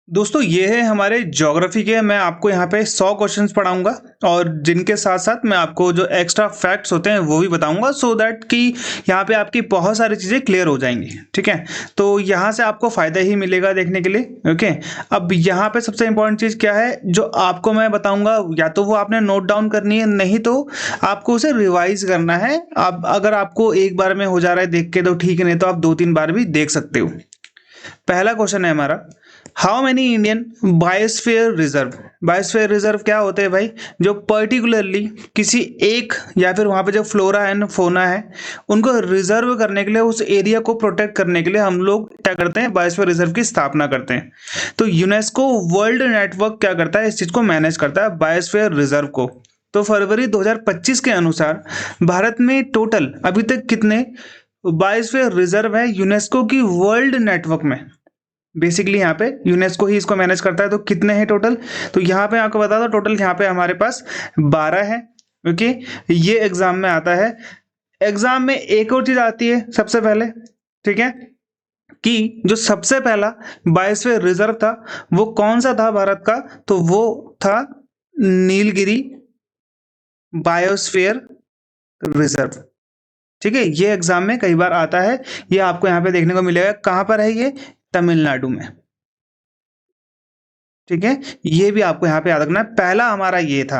दोस्तों ये है हमारे ज्योग्राफी के। मैं आपको यहाँ पे 100 क्वेश्चंस पढ़ाऊंगा और जिनके साथ साथ मैं आपको जो एक्स्ट्रा फैक्ट्स होते हैं वो भी बताऊंगा, सो दैट कि यहाँ पे आपकी बहुत सारी चीज़ें क्लियर हो जाएंगी। ठीक है, तो यहाँ से आपको फ़ायदा ही मिलेगा देखने के लिए। ओके, अब यहाँ पे सबसे इंपॉर्टेंट चीज़ क्या है जो आपको मैं बताऊंगा, या तो वो आपने नोट डाउन करनी है, नहीं तो आपको उसे रिवाइज करना है। अब अगर आपको एक बार में हो जा रहा है देख के तो ठीक है, नहीं तो आप 2-3 बार भी देख सकते हो। पहला क्वेश्चन है हमारा, how many Indian biosphere reserve. Biosphere reserve क्या होते हैं भाई? जो पर्टिकुलरली किसी एक या फिर वहां पे जो फ्लोरा एंड फोना है उनको रिजर्व करने के लिए, उस एरिया को प्रोटेक्ट करने के लिए हम लोग क्या करते हैं, बायोस्फीयर रिजर्व की स्थापना करते हैं। तो यूनेस्को वर्ल्ड नेटवर्क क्या करता है, इस चीज को मैनेज करता है, बायोस्फीयर रिजर्व को। तो फरवरी 2025 के अनुसार भारत में टोटल अभी तक कितने बायोस्फीयर रिजर्व है यूनेस्को की वर्ल्ड नेटवर्क में? बेसिकली यहाँ पे यूनेस्को ही इसको मैनेज करता है। तो कितने हैं टोटल? तो यहाँ पे आपको बता दो, टोटल यहाँ पे हमारे पास 12 है। ओके, ये एग्जाम में आता है। एग्जाम में एक और चीज आती है सबसे पहले, ठीक है, कि जो सबसे पहला बायोस्फीयर रिजर्व था वो कौन सा था भारत का? तो वो था नीलगिरी बायोस्फीयर रिजर्व। ठीक है, ये एग्जाम में कई बार आता है, ये आपको यहाँ पे देखने को मिलेगा। कहाँ पर है ये? तमिलनाडु में। ठीक है, ये भी आपको यहाँ पे याद रखना है। पहला हमारा ये था।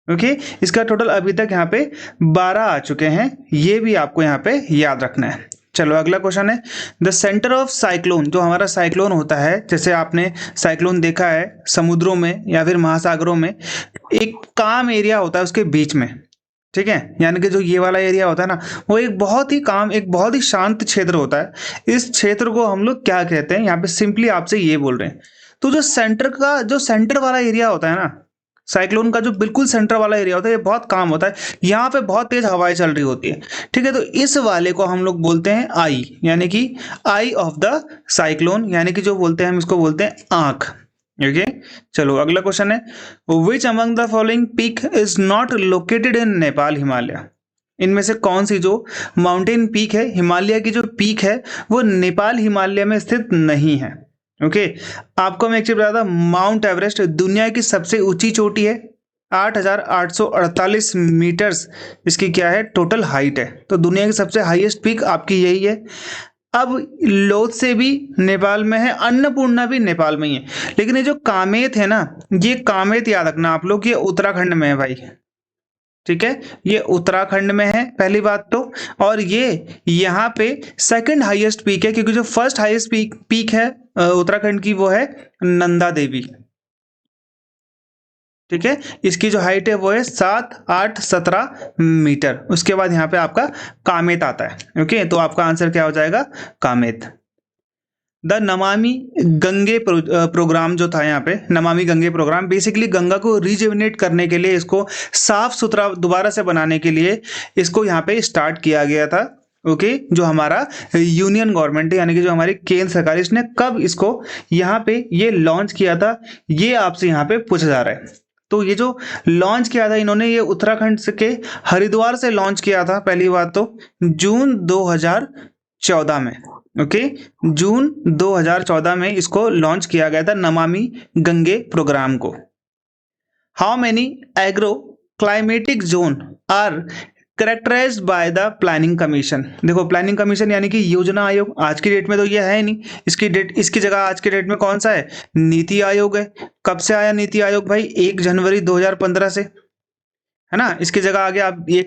ओके, इसका टोटल अभी तक यहाँ पे 12 आ चुके हैं, ये भी आपको यहाँ पे याद रखना है। चलो अगला क्वेश्चन है, द सेंटर ऑफ साइक्लोन। जो हमारा साइक्लोन होता है, जैसे आपने साइक्लोन देखा है समुद्रों में या फिर महासागरों में, एक काम एरिया होता है उसके बीच में। ठीक है, यानी कि जो ये वाला एरिया होता है ना, वो एक बहुत ही काम, एक बहुत ही शांत क्षेत्र होता है। इस क्षेत्र को हम लोग क्या कहते हैं? यहाँ पे सिंपली आपसे ये बोल रहे हैं। तो जो सेंटर वाला एरिया होता है ना, साइक्लोन का जो बिल्कुल सेंटर वाला एरिया होता है, ये बहुत काम होता है। यहाँ पे बहुत तेज हवाएं चल रही होती है। ठीक है, तो इस वाले को हम लोग बोलते हैं आई, यानी कि आई ऑफ द साइक्लोन, यानी कि जो बोलते हैं हम इसको बोलते हैं आंख। ओके, चलो अगला क्वेश्चन है, which among the following peak is not located in Nepal Himalaya. इनमें से कौन सी जो माउंटेन पीक है, हिमालय की जो पीक है, वो नेपाल हिमालय में स्थित नहीं है। ओके, आपको मैं एक चीज बताता, माउंट एवरेस्ट दुनिया की सबसे ऊंची चोटी है, 8,848 मीटर्स इसकी क्या है, टोटल हाइट है। तो दुनिया की सबसे हाईएस्ट पीक आपकी यही है। अब लोत्से भी नेपाल में है, अन्नपूर्णा भी नेपाल में ही है, लेकिन ये जो कामेत है ना, ये कामेत याद रखना आप लोग, ये उत्तराखंड में है भाई। ठीक है, ये उत्तराखंड में है पहली बात तो, और ये यहाँ पे सेकंड हाईएस्ट पीक है, क्योंकि जो फर्स्ट हाईएस्ट पीक है उत्तराखंड की वो है नंदा देवी। ठीक है, इसकी जो हाइट है वो है 7,817 मीटर। उसके बाद यहाँ पे आपका कामेत आता है। ओके, तो आपका आंसर क्या हो जाएगा? कामेत। द नमामि गंगे प्रोग्राम जो था, यहाँ पे नमामि गंगे प्रोग्राम बेसिकली गंगा को रिजुविनेट करने के लिए, इसको साफ सुथरा दोबारा से बनाने के लिए इसको यहाँ पे स्टार्ट किया गया था। ओके, जो हमारा यूनियन गवर्नमेंट है, यानी कि जो हमारी केंद्र सरकार, इसने कब इसको यहाँ पे ये लॉन्च किया था, ये आपसे यहाँ पे पूछा जा रहा है। तो ये जो लॉन्च किया था इन्होंने, ये उत्तराखंड के हरिद्वार से लॉन्च किया था पहली बात तो, जून 2014 में। ओके, जून 2014 में इसको लॉन्च किया गया था, नमामि गंगे प्रोग्राम को। How many agro climatic zone are characterised by the planning commission. देखो, प्लानिंग कमीशन यानी कि योजना आयोग, आज की डेट में तो ये है नहीं, इसकी जगह आज की डेट में कौन सा है? नीति आयोग है। कब से आया नीति आयोग भाई? 1 जनवरी 2015 से, है ना। इसकी जगह आगे आप ये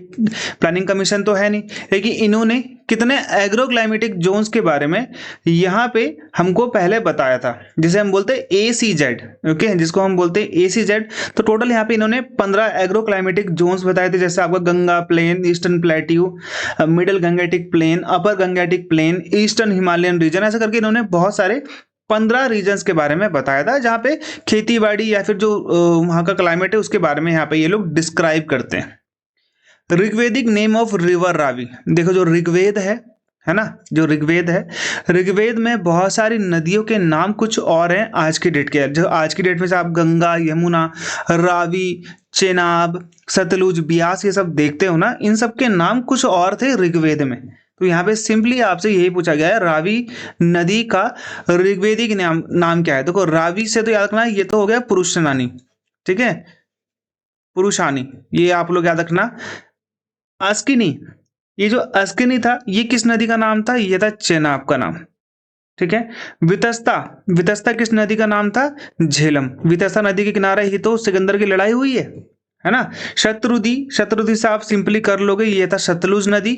प्लानिंग कमीशन तो है नहीं, लेकिन इन्होंने कितने एग्रो क्लाइमेटिक जोन्स के बारे में यहाँ पे हमको पहले बताया था, जिसे हम बोलते हैं ACZ। ओके, जिसको हम बोलते हैं ACZ। तो टोटल यहाँ पे इन्होंने 15 एग्रो क्लाइमेटिक जोन्स बताए थे, जैसे आपका Ganga plain, eastern plateau, middle Gangetic plain, upper Gangetic plain, eastern Himalayan region, ऐसा करके इन्होंने बहुत सारे 15 रीजन्स के बारे में बताया था, जहाँ पे खेती बाड़ी या फिर जो वहाँ का क्लाइमेट है उसके बारे में यहाँ पे ये लोग डिस्क्राइब करते हैं। ऋग्वेदिक नेम ऑफ रिवर रावी। देखो, जो ऋग्वेद है ना, जो ऋग्वेद है, ऋग्वेद में बहुत सारी नदियों के नाम कुछ और हैं आज की डेट के। जो आज की डेट में से आप गंगा, यमुना, रावी, चेनाब, सतलुज, ब्यास ये सब देखते हो ना, इन सब के नाम कुछ और थे ऋग्वेद में। तो यहाँ पे सिंपली आपसे यही पूछा गया है, रावी नदी का ऋग्वेदिक नाम क्या है। देखो रावी से तो याद रखना ये तो हो गया पुरुषनानी, ठीक है, पुरुषानी, ये आप लोग याद रखना। अस्किनी, ये जो अस्किनी था ये किस नदी का नाम था, ये था चेनाब का नाम, ठीक है। वितस्ता, वितस्ता किस नदी का नाम था, झेलम। वितस्ता नदी के किनारे ही तो सिकंदर की लड़ाई हुई है ना। शत्रुदी, शत्रुदी से आप सिंपली कर लोगे, ये था सतलुज नदी,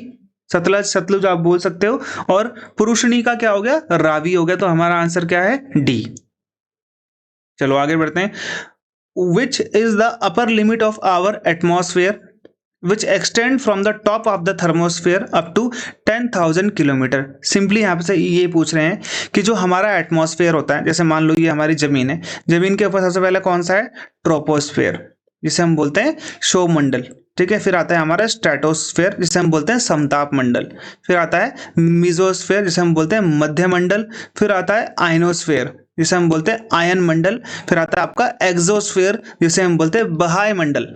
सतलज सतलुज आप बोल सकते हो। और पुरुषनी का क्या हो गया, रावी हो गया। तो हमारा आंसर क्या है, डी। चलो आगे बढ़ते हैं। Which is the upper limit of our atmosphere which extend from the top of the thermosphere up to 10,000 kilometre. Simply यहाँ से ये पूछ रहे हैं कि जो हमारा एटमॉस्फेयर होता है, जैसे मान लो ये हमारी जमीन है, जमीन के ऊपर सबसे पहले कौन सा है, ट्रोपोस्फेयर, जिसे हम बोलते हैं शोमंडल, ठीक है। फिर आता है हमारा स्ट्रेटोस्फेयर, जिसे हम बोलते हैं समताप मंडल। फिर आता है मीजोस्फेयर, जिसे हम बोलते हैं मध्य मंडल। फिर आता है आयनोस्फेयर, जिसे हम बोलते हैं आयन मंडल। फिर आता है आपका एक्सोस्फेयर, जिसे हम बोलते हैं बहाय मंडल।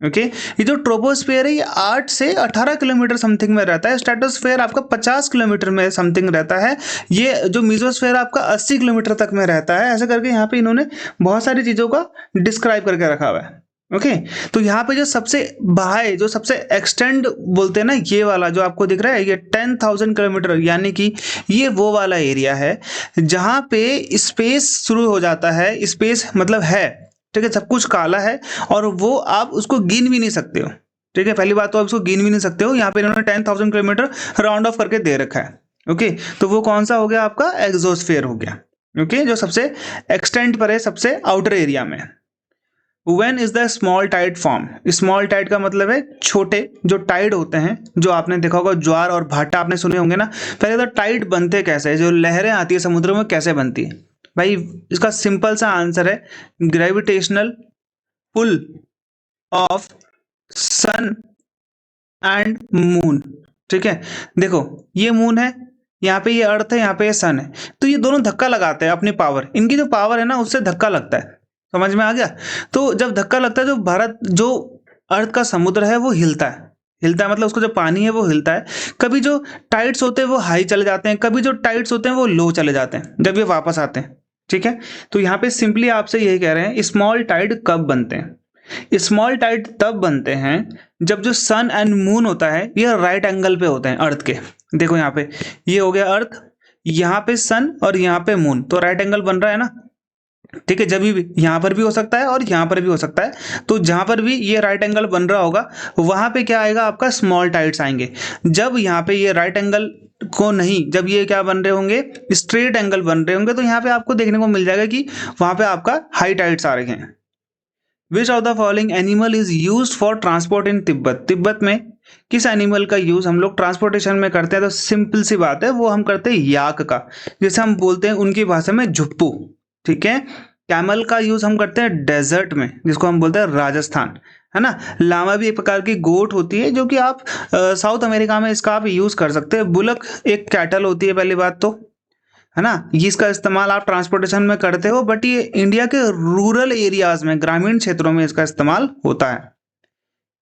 ओके ये जो ट्रोपोस्फेयर है ये 8 से 18 किलोमीटर समथिंग में रहता है। स्ट्रेटोस्फेयर आपका 50 किलोमीटर में समथिंग रहता है। ये जो मीजोस्फेयर आपका 80 किलोमीटर तक में रहता है। ऐसे करके यहाँ पे इन्होंने बहुत सारी चीजों का डिस्क्राइब करके रखा हुआ है। ओके तो यहाँ पे जो सबसे बाहर जो सबसे एक्सटेंड बोलते हैं ना, ये वाला जो आपको दिख रहा है ये 10,000 किलोमीटर, यानी कि ये वो वाला एरिया है जहाँ पे स्पेस शुरू हो जाता है। स्पेस मतलब है, ठीक है, सब कुछ काला है और वो आप उसको गिन भी नहीं सकते हो, ठीक है। पहली बात तो आप उसको गिन भी नहीं सकते हो। यहाँ पे इन्होंने 10,000 किलोमीटर राउंड ऑफ करके दे रखा है। ओके तो वो कौन सा हो गया आपका, एक्सोस्फेयर हो गया। ओके जो सबसे एक्सटेंड पर है, सबसे आउटर एरिया में। When is the small tide form? Small tide का मतलब है छोटे जो टाइड होते हैं, जो आपने देखा होगा ज्वार और भाटा आपने सुने होंगे ना। पहले तो टाइड बनते कैसे है, जो लहरें आती है समुद्र में कैसे बनती है भाई, इसका सिंपल सा आंसर है gravitational pull of sun and moon, ठीक है। देखो ये मून है, यहाँ पे ये अर्थ है, यहाँ पे ये सन है, तो ये दोनों धक्का लगाते हैं अपनी पावर, इनकी जो पावर है ना उससे धक्का लगता है, समझ में आ गया। तो जब धक्का लगता है जो भारत जो अर्थ का समुद्र है वो हिलता है, हिलता है मतलब उसको जो पानी है वो हिलता है। कभी जो टाइड्स होते हैं वो हाई चले जाते हैं, कभी जो टाइड्स होते हैं वो लो चले जाते हैं जब ये वापस आते हैं, ठीक है। तो यहाँ पे सिंपली आपसे यही कह रहे हैं स्मॉल टाइड कब बनते हैं। स्मॉल टाइड तब बनते हैं जब जो सन एंड मून होता है ये राइट एंगल पे होते हैं अर्थ के। देखो यहाँ पे ये हो गया अर्थ, यहाँ पे सन और यहाँ पे मून, तो राइट एंगल बन रहा है ना, ठीक है। जब भी यहाँ पर भी हो सकता है और यहाँ पर भी हो सकता है, तो जहां पर भी ये राइट एंगल बन रहा होगा वहां पे क्या आएगा आपका, स्मॉल टाइड्स आएंगे। जब यहाँ पे ये राइट एंगल को नहीं, जब ये क्या बन रहे होंगे, स्ट्रेट एंगल बन रहे होंगे, तो यहाँ पे आपको देखने को मिल जाएगा कि वहां पे आपका हाई टाइड्स आ रहे हैं। विच of the following animal is used for transport इन तिब्बत। तिब्बत में किस एनिमल का यूज हम लोग ट्रांसपोर्टेशन में करते हैं, तो सिंपल सी बात है वो हम करते हैं याक का, जिसे हम बोलते हैं उनकी भाषा में झुप्पू, ठीक है। कैमल का यूज हम करते हैं डेजर्ट में, जिसको हम बोलते हैं राजस्थान, है ना। लामा भी एक प्रकार की गोट होती है जो कि आप साउथ अमेरिका में इसका आप यूज कर सकते हैं। बुलक एक कैटल होती है पहली बात तो, है ना, ये इसका इस्तेमाल आप ट्रांसपोर्टेशन में करते हो, बट ये इंडिया के रूरल एरियाज में, ग्रामीण क्षेत्रों में इसका इस्तेमाल होता है,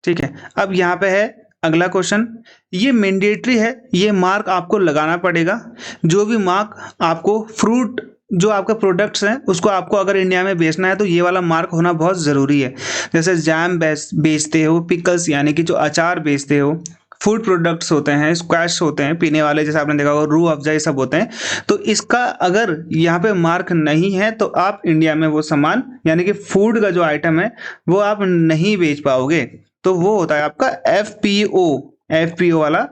ठीक है। अब यहाँ पे है अगला क्वेश्चन, ये मैंडेटरी है, ये मार्क आपको लगाना पड़ेगा। जो भी मार्क आपको फ्रूट जो आपके प्रोडक्ट्स हैं उसको आपको अगर इंडिया में बेचना है तो ये वाला मार्क होना बहुत ज़रूरी है। जैसे जैम बेचते हो, पिकल्स यानी कि जो अचार बेचते हो, फूड प्रोडक्ट्स होते हैं, स्क्वैश होते हैं पीने वाले, जैसे आपने देखा होगा रूह अफ़ज़ा सब होते हैं, तो इसका अगर यहाँ पे मार्क नहीं है तो आप इंडिया में वो सामान यानी कि फूड का जो आइटम है वो आप नहीं बेच पाओगे। तो वो होता है आपका FPO, FPO वाला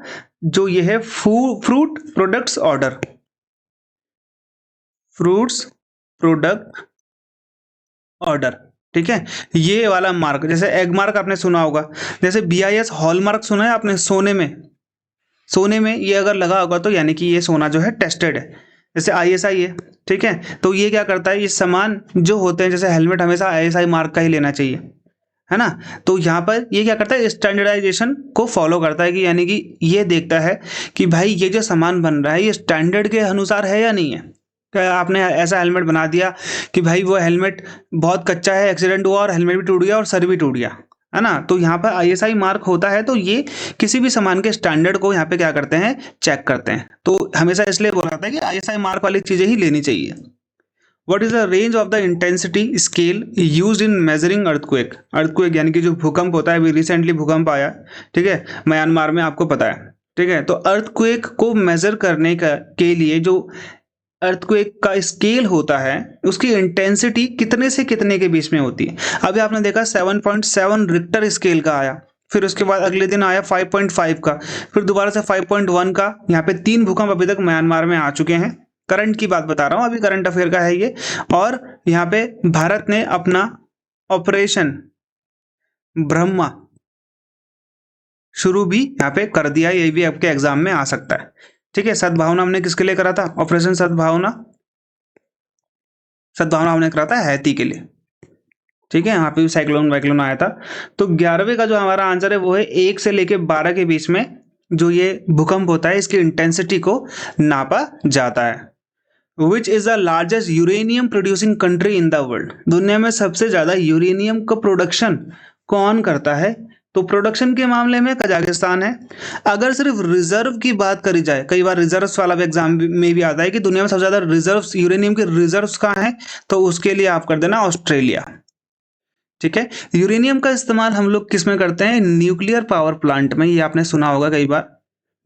जो ये है fruit products order, fruits product order, ठीक है। ये वाला मार्क, जैसे एग मार्क आपने सुना होगा, जैसे BIS हॉल मार्क सुना है आपने सोने में, सोने में ये अगर लगा होगा तो यानी कि ये सोना जो है टेस्टेड है। जैसे ISI है, ठीक है, तो ये क्या करता है, ये सामान जो होते हैं, जैसे हेलमेट हमेशा ISI मार्क का ही लेना चाहिए, है ना। तो यहाँ पर ये क्या करता है, स्टैंडर्डाइजेशन को फॉलो करता है, कि यानी कि ये देखता है कि भाई ये जो सामान बन रहा है ये स्टैंडर्ड के अनुसार है या नहीं है। क्या आपने ऐसा हेलमेट बना दिया कि भाई वो हेलमेट बहुत कच्चा है, एक्सीडेंट हुआ और हेलमेट भी टूट गया और सर भी टूट गया, है ना। तो यहाँ पर ISI मार्क होता है तो ये किसी भी सामान के स्टैंडर्ड को यहाँ पे क्या करते हैं, चेक करते हैं। तो हमेशा इसलिए बोला जाता है कि ISI मार्क वाली चीजें ही लेनी चाहिए। What is the range of the intensity scale used in measuring earthquake? earthquake यानी कि जो भूकंप होता है, अभी रिसेंटली भूकंप आया, ठीक है, म्यांमार में, आपको पता है, ठीक है। तो अर्थक्वेक को मेजर करने के लिए जो अर्थक्वेक का स्केल होता है उसकी इंटेंसिटी कितने से कितने के बीच में होती है। अभी आपने देखा 7.7 रिक्टर स्केल का आया, फिर उसके बाद अगले दिन आया 5.5 का, फिर दोबारा से 5.1 का। यहाँ पे 3 भूकंप अभी तक म्यांमार में आ चुके हैं। करंट की बात बता रहा हूँ, अभी करंट अफेयर का है ये। और यहाँ पे भारत ने अपना ऑपरेशन ब्रह्मा शुरू भी यहाँ पे कर दिया, ये भी आपके एग्जाम में आ सकता है, ठीक है। सद्भावना हमने किसके लिए करा था, ऑपरेशन सद्भावना, सद्भावना हमने करा था हैती के लिए, ठीक है। यहाँ पे भी साइक्लोन वाइक्लोन आया था। तो 11वें का जो हमारा आंसर है वो है 1 से लेके 12 के बीच में जो ये भूकंप होता है इसकी इंटेंसिटी को नापा जाता है। विच is the largest uranium producing country in the world? दुनिया में सबसे ज्यादा यूरेनियम का प्रोडक्शन कौन करता है? तो प्रोडक्शन के मामले में कजाकिस्तान है। अगर सिर्फ रिजर्व की बात करी जाए, कई बार रिजर्व्स वाला भी एग्जाम में भी आता है कि दुनिया में सबसे ज्यादा रिजर्व्स, यूरेनियम के रिजर्व्स कहाँ हैं, तो उसके लिए आप कर देना ऑस्ट्रेलिया, ठीक है। यूरेनियम का इस्तेमाल हम लोग किस में करते हैं, न्यूक्लियर पावर प्लांट में, ये आपने सुना होगा कई बार,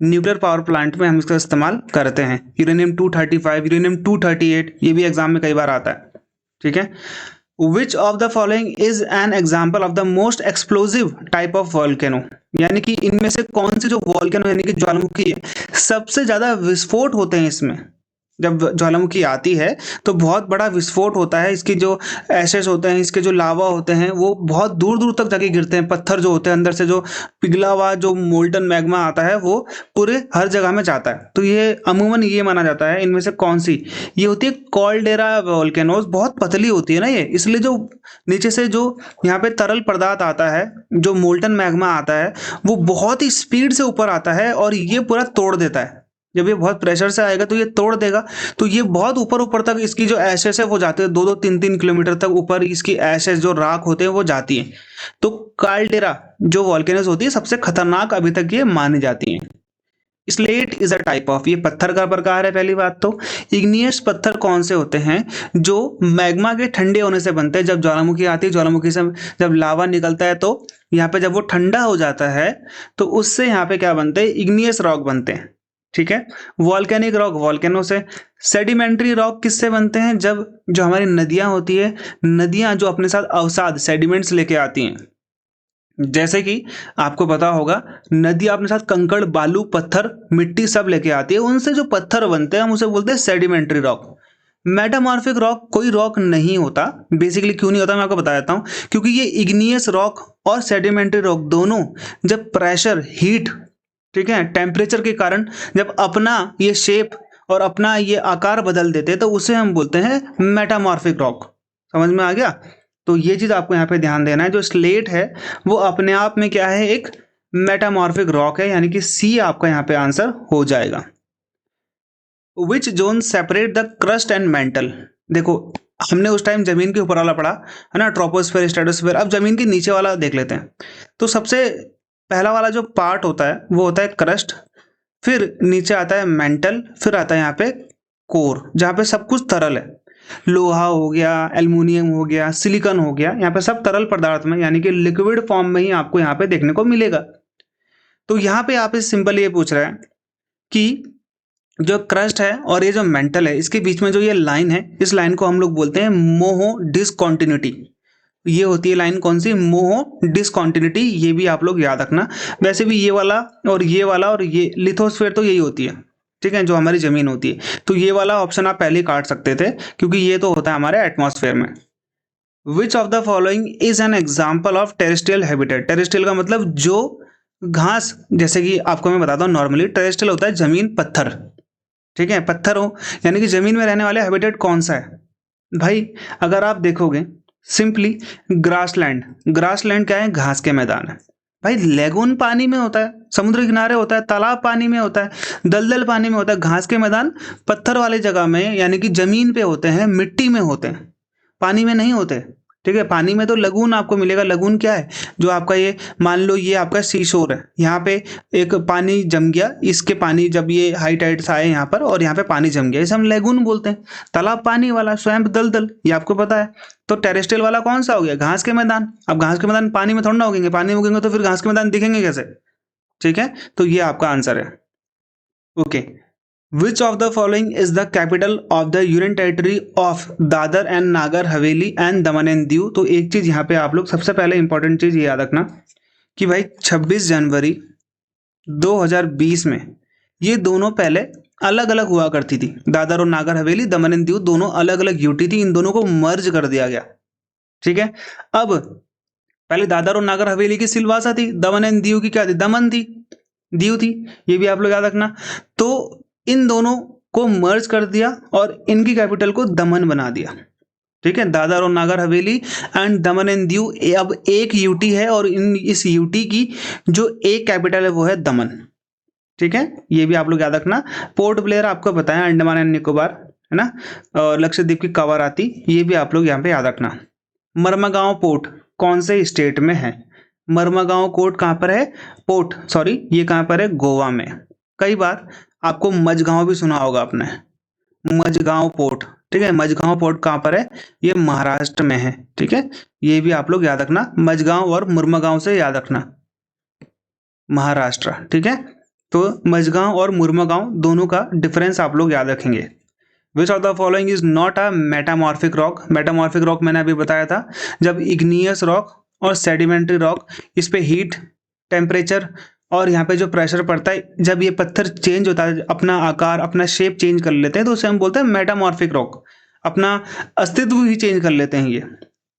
न्यूक्लियर पावर प्लांट में हम इसका इस्तेमाल करते हैं। यूरेनियम 235, यूरेनियम 238, ये भी एग्जाम में कई बार आता है, ठीक है। Which of the following is an example of the most explosive type of volcano? यानी कि इनमें से कौन सी जो वॉल्केनो यानी कि ज्वालामुखी है सबसे ज्यादा विस्फोट होते हैं इसमें। जब ज्वालामुखी आती है तो बहुत बड़ा विस्फोट होता है, इसकी जो एशेस होते हैं, इसके जो लावा होते हैं वो बहुत दूर दूर तक जाके गिरते हैं। पत्थर जो होते हैं अंदर से जो पिघला हुआ जो मोल्टन मैग्मा आता है वो पूरे हर जगह में जाता है। तो ये अमूमन ये माना जाता है इनमें से कौन सी, ये होती है कॉल्डेरा वोल्केनोस। बहुत पतली होती है ना ये, इसलिए जो नीचे से जो यहाँ पे तरल पदार्थ आता है, जो मोल्टन मैग्मा आता है, वो बहुत ही स्पीड से ऊपर आता है और ये पूरा तोड़ देता है। जब ये बहुत प्रेशर से आएगा तो ये तोड़ देगा, तो ये बहुत ऊपर ऊपर तक इसकी जो एशेस है वो जाते हैं, 2-2, 3-3 किलोमीटर तक ऊपर इसकी एशेस जो राख होते हैं वो जाती है। तो काल्डेरा जो वॉल्केनोस होती है सबसे खतरनाक अभी तक ये मानी जाती है। Slate is a type of, ये पत्थर का प्रकार है। पहली बात तो इग्नियस पत्थर कौन से होते हैं, जो मैग्मा के ठंडे होने से बनते हैं। जब ज्वालामुखी आती है, ज्वालामुखी से जब लावा निकलता है तो यहाँ पे जब वो ठंडा हो जाता है तो उससे यहाँ पे क्या बनते हैं, इग्नियस रॉक बनते हैं, ठीक है। वॉल्केनिक रॉक वॉल्केनो से। सेडिमेंट्री रॉक किससे बनते हैं, जब जो हमारी नदियां होती है, नदियां जो अपने साथ अवसाद सेडिमेंट्स लेके आती हैं, जैसे कि आपको पता होगा नदी अपने साथ कंकड़, बालू, पत्थर, मिट्टी सब लेके आती है, उनसे जो पत्थर बनते हैं हम उसे बोलते हैं सेडिमेंट्री रॉक। मेटामॉर्फिक रॉक कोई रॉक नहीं होता, बेसिकली क्यों नहीं होता मैं आपको बता देता हूं, क्योंकि ये इग्नियस रॉक और सेडिमेंट्री रॉक दोनों जब प्रेशर, हीट, ठीक है, टेम्परेचर के कारण जब अपना ये शेप और अपना ये आकार बदल देते हैं तो उसे हम बोलते हैं मेटामॉर्फिक रॉक। समझ में आ गया? तो ये चीज आपको यहाँ पे ध्यान देना है। जो स्लेट है वो अपने आप में क्या है, एक मेटामॉर्फिक रॉक है, यानी कि सी आपका यहाँ पे आंसर हो जाएगा। Which zone separate the crust and mantle? देखो हमने उस टाइम जमीन के ऊपर वाला पढ़ा है ना, ट्रोपोस्फेयर, स्ट्रेटोस्फेयर। अब जमीन के नीचे वाला देख लेते हैं। तो सबसे पहला वाला जो पार्ट होता है वो होता है क्रस्ट, फिर नीचे आता है मेंटल, फिर आता है यहाँ पे कोर, जहाँ पे सब कुछ तरल है। लोहा हो गया, एल्युमिनियम हो गया, सिलिकॉन हो गया, यहाँ पे सब तरल पदार्थ में यानी कि लिक्विड फॉर्म में ही आपको यहाँ पे देखने को मिलेगा। तो यहाँ पे आप इस सिंपल ये पूछ रहे हैं कि जो क्रस्ट है और ये जो मेंटल है इसके बीच में जो ये लाइन है, इस लाइन को हम लोग बोलते हैं मोहो डिसकॉन्टिन्यूटी। ये होती है लाइन कौन सी, मोहो डिसकॉन्टिन्यूटी। ये भी आप लोग याद रखना। वैसे भी ये वाला और ये लिथोस्फीयर तो यही होती है, ठीक है, जो हमारी जमीन होती है। तो ये वाला ऑप्शन आप पहले काट सकते थे क्योंकि ये तो होता है हमारे एटमॉस्फेयर में। विच of the following is an example of terrestrial habitat? Terrestrial का मतलब जो घास, जैसे कि आपको मैं बताता हूँ, नॉर्मली टेरेस्ट्रियल होता है जमीन, पत्थर, ठीक है, पत्थर हो, यानी कि जमीन में रहने वाले हैबिटेट कौन सा है भाई? अगर आप देखोगे सिंपली ग्रासलैंड। ग्रासलैंड क्या है, घास के मैदान है भाई। लेगून पानी में होता है, समुद्र किनारे होता है, तालाब पानी में होता है, दलदल पानी में होता है। घास के मैदान पत्थर वाली जगह में यानी कि जमीन पे होते हैं, मिट्टी में होते हैं, पानी में नहीं होते। ठीक है। पानी में तो लगून आपको मिलेगा। लगून क्या है, जो आपका ये मान लो ये आपका सी शोर है, यहाँ पे एक पानी जम गया, इसके पानी जब ये हाई टाइड से आए यहाँ पर और यहाँ पे पानी जम गया, इसे हम लेगून बोलते हैं। तालाब पानी वाला, स्वयं दलदल, ये आपको पता है। तो टेरेस्ट्रियल वाला कौन सा हो गया, घास के मैदान। अब घास के मैदान पानी में थोड़ा ना उगेंगे, पानी में उगेंगे तो फिर घास के मैदान दिखेंगे कैसे। ठीक है, तो ये आपका आंसर है। Okay, Which of the following is the capital of the Union Territory of Dadar and Nagar Haveli and Daman and Diu. तो एक चीज यहाँ पे आप लोग सबसे पहले इंपॉर्टेंट चीज ये याद रखना कि भाई 26 जनवरी 2020 में ये दोनों पहले अलग अलग हुआ करती थी। दादर और नागर हवेली, दमन एंड दीव दोनों अलग अलग यूटी थी, इन दोनों को मर्ज कर दिया गया। ठीक है, अब पहले दादर और नागर हवेली की सिलवासा थी, दमन एंड दीव की क्या थी, दमन थी, दीव थी, ये भी आप लोग याद रखना। तो इन दोनों को मर्ज कर दिया और इनकी कैपिटल को दमन बना दिया। ठीक है, दादर और Nagar Haveli and Daman and Diu अब एक यूटी है और इस यूटी की जो एक कैपिटल है वो है दमन। ठीक है, ये भी आप लोग याद रखना। पोर्ट ब्लेयर आपको बताया, अंडमान एंड निकोबार है ना, और लक्षद्वीप की कवाराती, ये भी आप लोग यहाँ पे याद रखना। मरमागांव पोर्ट कौन से स्टेट में है, मरमागांव कोर्ट कहाँ पर है, पोर्ट सॉरी ये कहाँ पर है, गोवा में। कई बार आपको मझगांव भी सुना होगा आपने, मझगांव पोर्ट। ठीक है, मझगांव पोर्ट कहाँ पर है, ये महाराष्ट्र में है। ठीक है, ये भी आप लोग याद रखना, मझगांव और मुरमागांव से याद रखना, महाराष्ट्र। ठीक है, तो मझगांव और मुरमागांव दोनों का डिफरेंस आप लोग याद रखेंगे। विच of the following is not a metamorphic rock. Metamorphic rock मैंने अभी बताया था, जब इग्नियस रॉक और सेडिमेंट्री रॉक, इस पे हीट, टेम्परेचर और यहाँ पे जो प्रेशर पड़ता है, जब ये पत्थर चेंज होता है, अपना आकार, अपना शेप चेंज कर लेते हैं, तो उसे हम बोलते हैं मेटामॉर्फिक रॉक। अपना अस्तित्व ही चेंज कर लेते हैं ये।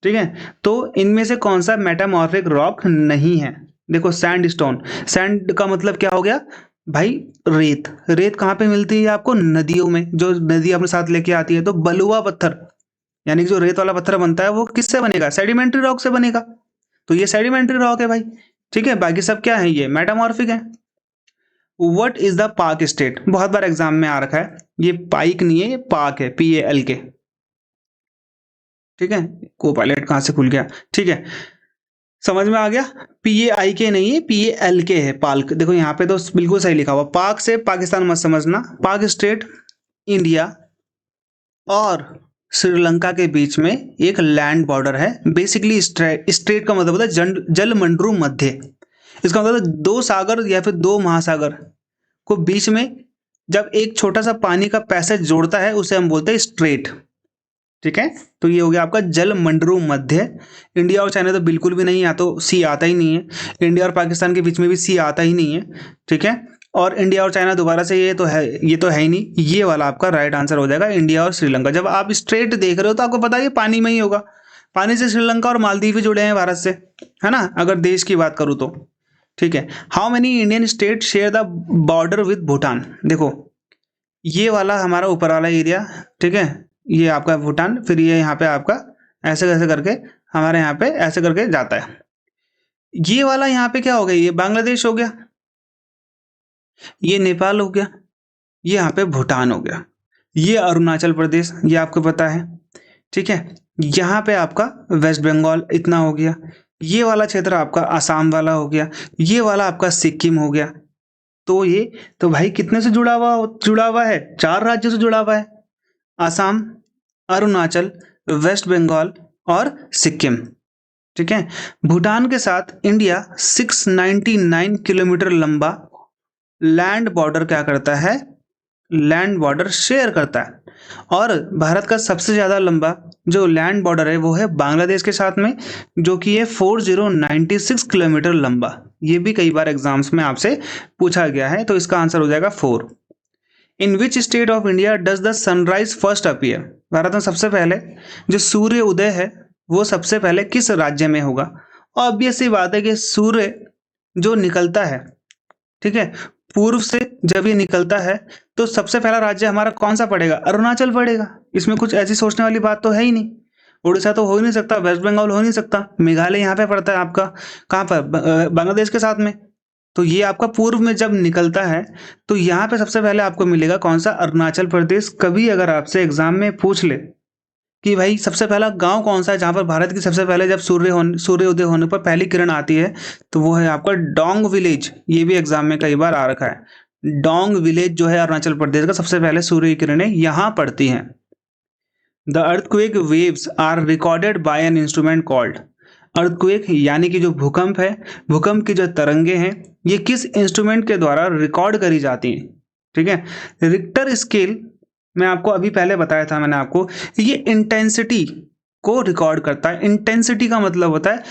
ठीक है, तो इनमें से कौन सा मेटामॉर्फिक रॉक नहीं है। देखो सैंड स्टोन, सैंड का मतलब क्या हो गया भाई, रेत। रेत कहाँ पे मिलती है आपको, नदियों में, जो नदी अपने साथ लेके आती है। तो बलुआ पत्थर यानी कि जो रेत वाला पत्थर बनता है वो किससे बनेगा, सेडिमेंट्री रॉक से बनेगा। तो ये सेडिमेंट्री रॉक है भाई। ठीक है, बाकी सब क्या है, ये मेटामॉर्फिक है। व्हाट इज द पाक स्टेट, बहुत बार एग्जाम में आ रखा है, ये पाइक नहीं है, ये पाक है, PALK। ठीक है, को पायलट कहां से खुल गया। ठीक है, समझ में आ गया, PAIK नहीं है, PALK है, पाल्क। देखो यहाँ पे तो बिल्कुल सही लिखा हुआ। पाक से पाकिस्तान मत समझना, पाक स्टेट इंडिया और श्रीलंका के बीच में एक लैंड बॉर्डर है। बेसिकली स्ट्रेट का मतलब होता है जल मंडरू मध्य। इसका मतलब दो सागर या फिर दो महासागर को बीच में जब एक छोटा सा पानी का पैसेज जोड़ता है उसे हम बोलते हैं स्ट्रेट। ठीक है, तो ये हो गया आपका जल मंडरू मध्य। इंडिया और चाइना तो बिल्कुल भी नहीं, यहाँ तो सी आता ही नहीं है। इंडिया और पाकिस्तान के बीच में भी सी आता ही नहीं है। ठीक है, और इंडिया और चाइना दोबारा से ये तो है ही नहीं। ये वाला आपका राइट आंसर हो जाएगा, इंडिया और श्रीलंका। जब आप स्ट्रेट देख रहे हो तो आपको पता है ये पानी में ही होगा। पानी से श्रीलंका और मालदीव भी जुड़े हैं भारत से, है ना, अगर देश की बात करूँ तो। ठीक है, how many Indian state share the border with Bhutan. देखो ये वाला हमारा ऊपर वाला एरिया, ठीक है, ये आपका भूटान, फिर ये यहाँ पे आपका ऐसे कैसे करके हमारे यहाँ पे ऐसे करके जाता है। ये वाला यहाँ पे क्या हो गया, ये बांग्लादेश हो गया, ये नेपाल हो गया, ये यहाँ पे भूटान हो गया, ये अरुणाचल प्रदेश, ये आपको पता है। ठीक है, यहाँ पे आपका वेस्ट बंगाल इतना हो गया, ये वाला क्षेत्र आपका आसाम वाला हो गया, ये वाला आपका सिक्किम हो गया। तो ये तो भाई कितने से जुड़ा हुआ है, 4 राज्यों से जुड़ा हुआ है, आसाम, अरुणाचल, वेस्ट बंगाल और सिक्किम। ठीक है, भूटान के साथ इंडिया 699 किलोमीटर लंबा लैंड बॉर्डर क्या करता है, लैंड बॉर्डर शेयर करता है। और भारत का सबसे ज्यादा लंबा जो लैंड बॉर्डर है वो है बांग्लादेश के साथ में, जो कि है 4096 किलोमीटर लंबा। ये भी कई बार एग्जाम्स में आपसे पूछा गया है, तो इसका आंसर हो जाएगा 4। In which state of India does the sunrise first appear. Bharat में सबसे पहले जो सूर्य उदय है वो सबसे पहले किस राज्य में होगा। ऑब्वियस सी बात है कि सूर्य जो निकलता है, ठीक है, पूर्व से जब ये निकलता है तो सबसे पहला राज्य हमारा कौन सा पड़ेगा, अरुणाचल पड़ेगा। इसमें कुछ ऐसी सोचने वाली बात तो है ही नहीं। उड़ीसा तो हो ही नहीं सकता, वेस्ट बंगाल हो नहीं सकता, मेघालय यहाँ पे पड़ता है आपका, कहाँ पर, बांग्लादेश के साथ में। तो ये आपका पूर्व में जब निकलता है तो यहाँ पे सबसे पहले आपको मिलेगा कौन सा, अरुणाचल प्रदेश। कभी अगर आपसे एग्जाम में पूछ ले कि भाई सबसे पहला गांव कौन सा है जहां पर भारत की सबसे पहले जब सूर्योदय होने पर पहली किरण आती है, तो वो है आपका डोंग विलेज। ये भी एग्जाम में कई बार आ रखा है। डोंग विलेज जो है अरुणाचल प्रदेश का, सबसे पहले सूर्य की किरणें यहाँ पड़ती हैं। The earthquake waves are recorded by an instrument called. Earthquake यानी कि जो भूकंप है, भूकंप की जो तरंगे हैं, ये किस इंस्ट्रूमेंट के द्वारा रिकॉर्ड करी जाती हैं? ठीक है, रिक्टर स्केल मैं आपको अभी पहले बताया था मैंने आपको, ये इंटेंसिटी को रिकॉर्ड करता है। इंटेंसिटी का मतलब होता है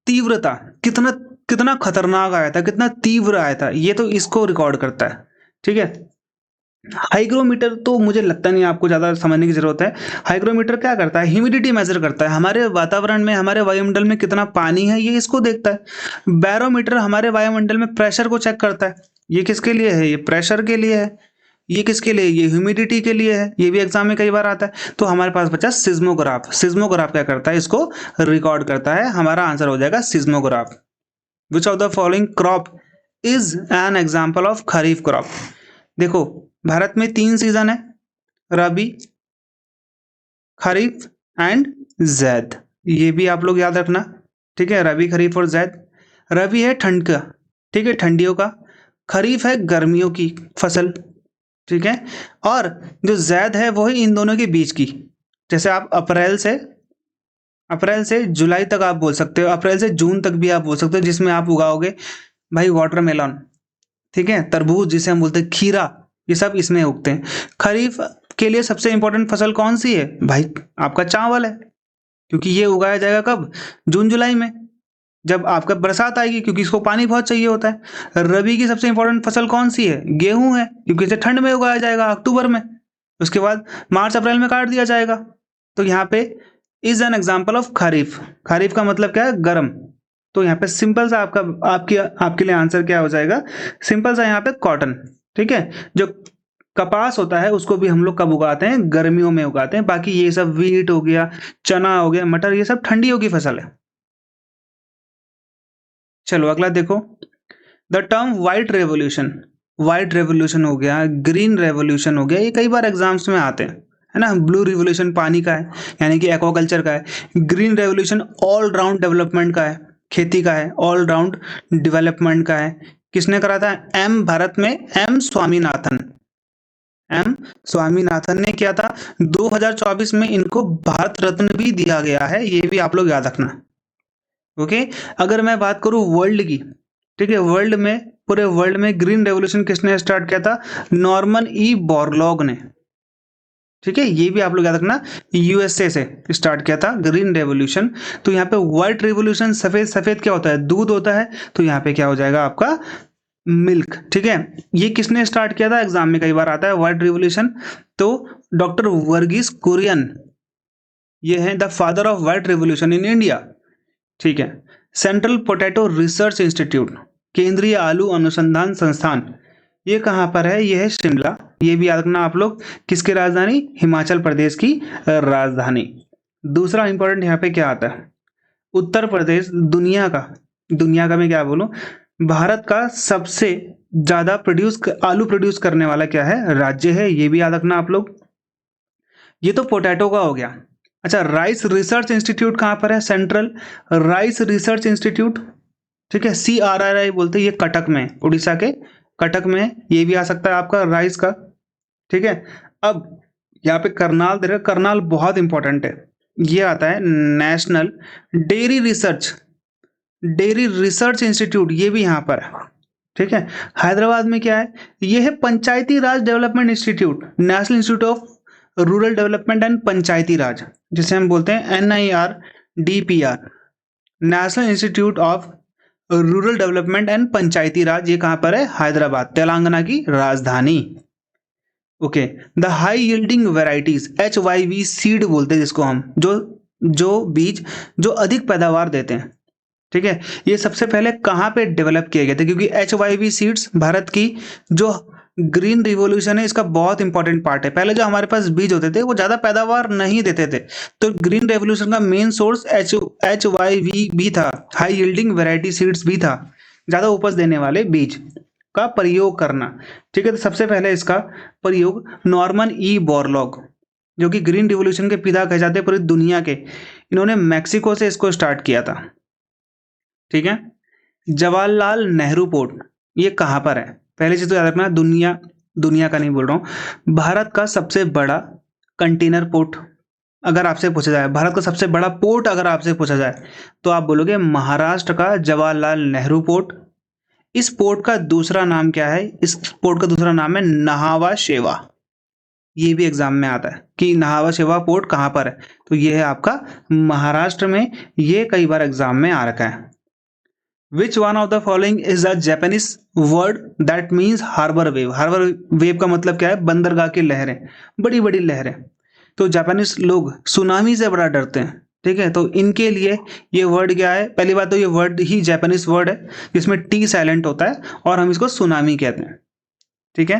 तीव्रता, कितना कितना खतरनाक आया था, कितना तीव्र आया था, ये तो इसको रिकॉर्ड करता है। ठीक है, हाइग्रोमीटर तो मुझे लगता नहीं आपको ज़्यादा समझने की जरूरत है। हाइग्रोमीटर क्या करता है? ह्यूमिडिटी मेजर करता है, हमारे वातावरण में, हमारे वायुमंडल में कितना पानी है ये इसको देखता है। बैरोमीटर हमारे वायुमंडल में प्रेशर को चेक करता है। ये किसके लिए है? ये प्रेशर के लिए है। ये किसके लिए? ये ह्यूमिडिटी के लिए है। ये भी एग्जाम में कई बार आता है। तो हमारे पास बचा सिज्मोग्राफ। सिज्मोग्राफ क्या करता है? इसको रिकॉर्ड करता है। हमारा आंसर हो जाएगा seismograph. Which of the following crop is an example of kharif crop? देखो, भारत में 3 सीजन है, रबी, खरीफ एंड जैद। ये भी आप लोग याद रखना। ठीक है, रबी, खरीफ और जैद। रबी है ठंड का, ठीक है, ठंडियों का। खरीफ है गर्मियों की फसल, ठीक है, और जो जैद है वो है इन दोनों के बीच की। जैसे आप अप्रैल से जुलाई तक आप बोल सकते हो, अप्रैल से जून तक भी आप बोल सकते हो, जिसमें आप उगाओगे भाई वाटरमेलन, ठीक है, तरबूज जिसे हम बोलते हैं, खीरा, ये सब इसमें उगते हैं। खरीफ के लिए सबसे इंपॉर्टेंट फसल कौन सी है भाई? आपका चावल है, क्योंकि ये उगाया जाएगा कब? जून जुलाई में, जब आपका बरसात आएगी, क्योंकि इसको पानी बहुत चाहिए होता है। रबी की सबसे इंपॉर्टेंट फसल कौन सी है? गेहूं है, क्योंकि इसे ठंड में उगाया जाएगा, अक्टूबर में। उसके बाद मार्च अप्रैल में काट दिया जाएगा। तो यहाँ पे इज एन एग्जाम्पल ऑफ खरीफ। खरीफ का मतलब क्या है? गर्म। तो यहाँ पे सिंपल सा आपके लिए आंसर क्या हो जाएगा? सिंपल सा यहाँ पे कॉटन। ठीक है, जो कपास होता है उसको भी हम लोग कब उगाते हैं? गर्मियों में उगाते हैं। बाकी ये सब वीट हो गया, चना हो गया, मटर, ये सब ठंडियों की फसल है। चलो अगला देखो, द टर्म व्हाइट रेवोल्यूशन हो गया, ग्रीन रेवोल्यूशन हो गया, ये कई बार एग्जाम्स में आते हैं, है ना। ब्लू रिवोल्यूशन पानी का है, यानी कि एक्वाकल्चर का है। Green revolution all round development का है, खेती का है, ऑल राउंड डेवलपमेंट का है। किसने करा था? भारत में एम स्वामीनाथन ने किया था। 2024 में इनको भारत रत्न भी दिया गया है, ये भी आप लोग याद रखना। ओके, अगर मैं बात करूं वर्ल्ड की, ठीक है, पूरे वर्ल्ड में ग्रीन रेवोल्यूशन किसने स्टार्ट किया था? नॉर्मन ई बोरलॉग ने। ठीक है, ये भी आप लोग याद रखना, यूएसए से स्टार्ट किया था ग्रीन रेवोल्यूशन। तो यहाँ पे व्हाइट रेवोल्यूशन, सफेद क्या होता है? दूध होता है। तो यहाँ पे क्या हो जाएगा आपका? मिल्क। ठीक है, ये किसने स्टार्ट किया था? एग्जाम में कई बार आता है व्हाइट रिवोल्यूशन। तो डॉक्टर वर्गीस कुरियन, ये है the father of white revolution in India. ठीक है, सेंट्रल पोटैटो रिसर्च इंस्टीट्यूट, केंद्रीय आलू अनुसंधान संस्थान, ये कहाँ पर है? ये है शिमला। ये भी याद रखना आप लोग। किसकी राजधानी? हिमाचल प्रदेश की राजधानी। दूसरा इंपॉर्टेंट यहाँ पे क्या आता है? उत्तर प्रदेश दुनिया का मैं क्या बोलूं, भारत का सबसे ज्यादा आलू प्रोड्यूस करने वाला क्या है? राज्य है। ये भी याद रखना आप लोग। ये तो पोटैटो का हो गया। अच्छा, राइस रिसर्च इंस्टीट्यूट कहाँ पर है? सेंट्रल राइस रिसर्च इंस्टीट्यूट, ठीक है, CRRI बोलते हैं। ये कटक में, उड़ीसा के कटक में। ये भी आ सकता है आपका राइस का। ठीक है, अब यहाँ पे करनाल दे रहे, करनाल बहुत इंपॉर्टेंट है। ये आता है नेशनल डेयरी रिसर्च इंस्टीट्यूट, ये भी यहाँ पर है। ठीक है, हैदराबाद में क्या है? ये है Panchayati Raj development institute, national institute of rural development and Panchayati Raj, जिसे हम बोलते हैं NIRDPR, national institute of rural development and Panchayati Raj. ये कहाँ पर है? हैदराबाद, तेलंगाना की राजधानी। Okay, the high yielding varieties, HYV seed बोलते हैं जिसको हम, जो बीज जो अधिक पैदावार देते हैं। ठीक है, ये सबसे पहले कहाँ पे डेवलप किए गए थे? क्योंकि HYV सीड्स भारत की जो ग्रीन रिवोल्यूशन है इसका बहुत इंपॉर्टेंट पार्ट है। पहले जो हमारे पास बीज होते थे वो ज्यादा पैदावार नहीं देते थे, तो ग्रीन रेवोल्यूशन का मेन सोर्स HYV भी था, हाई यील्डिंग वैरायटी सीड्स भी था, ज्यादा उपज देने वाले बीज का प्रयोग करना। ठीक है, तो सबसे पहले इसका प्रयोग नॉर्मन ई बोरलॉग जो कि ग्रीन रिवॉल्यूशन के पिता कहे जाते हैं पूरी दुनिया के। इन्होंने मैक्सिको से इसको स्टार्ट किया था। ठीक है। जवाहरलाल नेहरू पोर्ट ये कहाँ पर है? पहली चीज तो याद रखना, दुनिया का नहीं बोल रहा हूँ, भारत का सबसे बड़ा कंटेनर पोर्ट अगर आपसे पूछा जाए, भारत का सबसे बड़ा पोर्ट अगर आपसे पूछा जाए तो आप बोलोगे महाराष्ट्र का जवाहरलाल नेहरू पोर्ट। इस पोर्ट का दूसरा नाम क्या है? इस पोर्ट का दूसरा नाम है नाहवा शेवा। ये भी एग्जाम में आता है कि नाहवा शेवा पोर्ट कहाँ पर है, तो ये है आपका महाराष्ट्र में। ये कई बार एग्जाम में आ रखा है। Which one of the following is a Japanese word that means harbour wave? Harbour wave का मतलब क्या है? बंदरगाह की लहरें, बड़ी बड़ी लहरें। तो जापानीज लोग सुनामी से बड़ा डरते हैं। ठीक है, तो इनके लिए ये वर्ड क्या है? पहली बात तो ये वर्ड ही जापानीज वर्ड है जिसमें टी साइलेंट होता है और हम इसको सुनामी कहते हैं। ठीक है,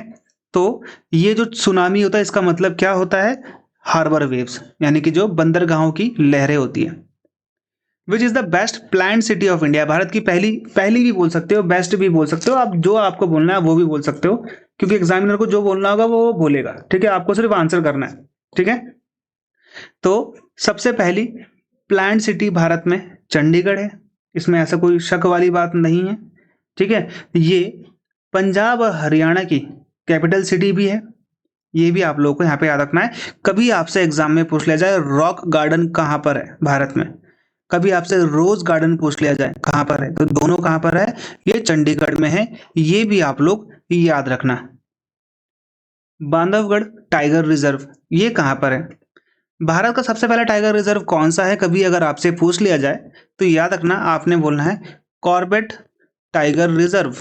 तो ये जो सुनामी होता है इसका मतलब क्या होता है? हार्बर वेव्स, यानी कि जो बंदरगाहों की लहरें होती है। विच is the best planned city of India? Bharat की पहली भी बोल सकते हो, बेस्ट भी बोल सकते हो, आप जो आपको बोलना है वो भी बोल सकते हो, क्योंकि एग्जामिनर को जो बोलना होगा वो बोलेगा। ठीक है, आपको सिर्फ आंसर करना है। ठीक है, तो सबसे पहली प्लान्ड सिटी भारत में चंडीगढ़ है, इसमें ऐसा कोई शक वाली बात नहीं है। ठीक है, ये पंजाब और हरियाणा की कैपिटल सिटी भी है, ये भी आप लोगों को यहाँ पे याद रखना है। कभी आपसे एग्जाम में पूछ लिया जाए रॉक गार्डन कहाँ पर है भारत में, कभी आपसे रोज गार्डन पूछ लिया जाए कहाँ पर है, तो दोनों कहाँ पर है? ये चंडीगढ़ में है, ये भी आप लोग याद रखना। बांधवगढ़ टाइगर रिजर्व ये कहाँ पर है? भारत का सबसे पहला टाइगर रिजर्व कौन सा है? कभी अगर आपसे पूछ लिया जाए तो याद रखना, आपने बोलना है कॉर्बेट टाइगर रिजर्व।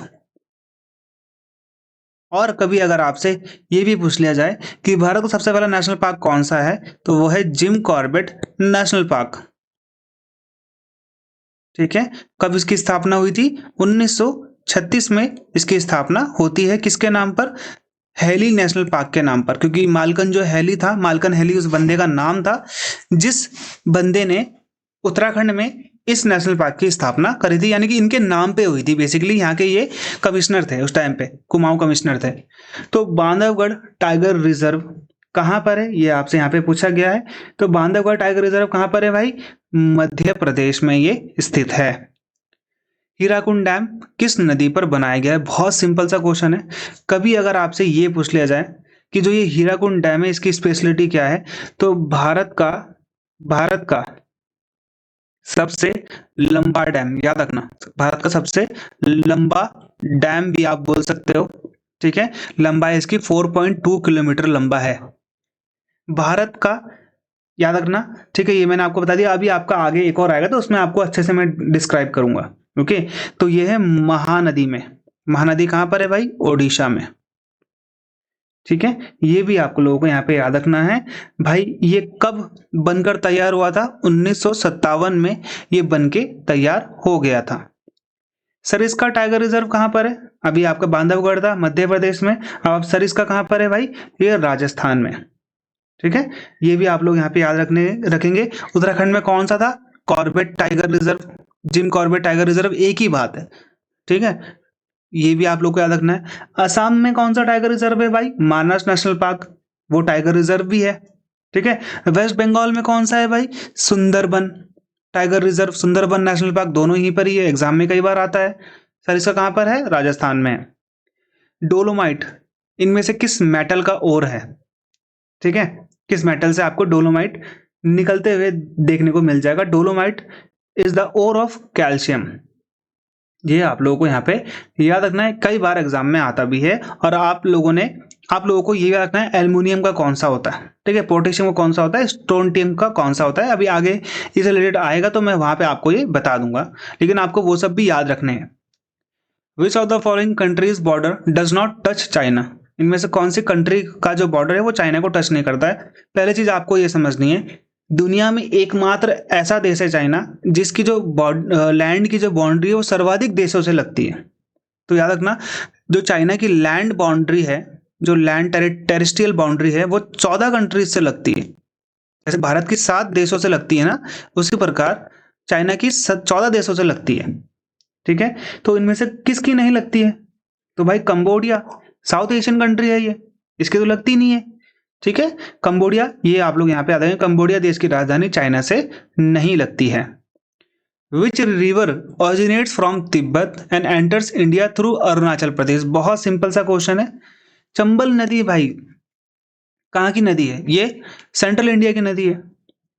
और कभी अगर आपसे ये भी पूछ लिया जाए कि भारत का सबसे पहला नेशनल पार्क कौन सा है, तो वो है जिम कॉर्बेट नेशनल पार्क। ठीक है, कब इसकी स्थापना हुई थी? 1936 में इसकी स्थापना होती है। किसके नाम पर? हेली नेशनल पार्क के नाम पर, क्योंकि मालकन जो हेली था, मालकन हेली उस बंदे का नाम था जिस बंदे ने उत्तराखंड में इस नेशनल पार्क की स्थापना करी थी, यानी कि इनके नाम पे हुई थी। बेसिकली यहाँ के ये कमिश्नर थे उस टाइम पे, कुमाऊं कमिश्नर थे। तो बांधवगढ़ टाइगर रिजर्व कहाँ पर है? ये आपसे यहाँ पे पूछा गया है। तो बांधवगढ़ टाइगर रिजर्व कहाँ पर है भाई? मध्य प्रदेश में ये स्थित है। हीराकुंड डैम किस नदी पर बनाया गया है? बहुत सिंपल सा क्वेश्चन है। कभी अगर आपसे ये पूछ लिया जाए कि जो ये हीराकुंड डैम है इसकी स्पेशलिटी क्या है, तो भारत का सबसे लंबा डैम, याद रखना, भारत का सबसे लंबा डैम भी आप बोल सकते हो। ठीक है, लंबाई इसकी 4.2 किलोमीटर लंबा है भारत का, याद रखना। ठीक है, ये मैंने आपको बता दिया। अभी आपका आगे एक और आएगा तो उसमें आपको अच्छे से मैं डिस्क्राइब करूंगा। ओके, तो ये है महानदी में। महानदी कहाँ पर है भाई? ओडिशा में। ठीक है, ये भी आप लोगों को यहाँ पे याद रखना है। भाई ये कब बनकर तैयार हुआ था? 1957 में ये बनके तैयार हो गया था। सरिस्का टाइगर रिजर्व कहाँ पर है? अभी आपका बांधवगढ़ था मध्य प्रदेश में, अब सरिस्का कहाँ पर है भाई? ये राजस्थान में। ठीक है, ये भी आप लोग यहाँ पे याद रखेंगे। उत्तराखंड में कौन सा था? Corbett tiger reserve, Jim Corbett tiger reserve, एक ही बात है। ठीक है, ये भी आप लोग को याद रखना है। असम में कौन सा टाइगर रिजर्व है भाई? मानस नेशनल पार्क, वो टाइगर रिजर्व भी है। ठीक है, वेस्ट बंगाल में कौन सा है भाई? Sundarban tiger reserve, Sundarban national park, दोनों यहीं पर ही है, एग्जाम में कई बार आता है। सर इसका कहां पर है? राजस्थान में है। डोलोमाइट इनमें से किस मेटल का ओर है? ठीक है, किस मेटल से आपको डोलोमाइट निकलते हुए देखने को मिल जाएगा? Dolomite is the ore of calcium. ये आप लोगों को यहाँ पे याद रखना है, कई बार एग्जाम में आता भी है। और आप लोगों को ये याद रखना है एल्युमिनियम का कौन सा होता है, ठीक है, पोटेशियम का कौन सा होता है, स्ट्रोंटियम का कौन सा होता है। अभी आगे इससे रिलेटेड आएगा तो मैं वहां पे आपको ये बता दूंगा, लेकिन आपको वो सब भी याद रखने हैं। विच of the following countries border does not touch China? इनमें से कौन सी कंट्री का जो बॉर्डर है वो चाइना को टच नहीं करता है? पहली चीज आपको ये समझनी है, दुनिया में एकमात्र ऐसा देश है चाइना जिसकी जो लैंड की जो बाउंड्री है वो सर्वाधिक देशों से लगती है। तो याद रखना, जो चाइना की लैंड बाउंड्री है, जो लैंड टेरिस्ट्रियल बाउंड्री है, वो 14 कंट्रीज से लगती है। जैसे भारत की 7 देशों से लगती है ना, उसी प्रकार चाइना की 14 देशों से लगती है। ठीक है, तो इनमें से किसकी नहीं लगती है? तो भाई कंबोडिया, साउथ एशियन कंट्री है ये, इसकी तो लगती नहीं है। ठीक है। कंबोडिया, ये आप लोग यहाँ पे आ जाएंगे, कंबोडिया देश की राजधानी चाइना से नहीं लगती है। Which river originates from Tibet and enters India through Arunachal Pradesh? बहुत सिंपल सा क्वेश्चन है। चंबल नदी भाई कहाँ की नदी है? ये सेंट्रल इंडिया की नदी है।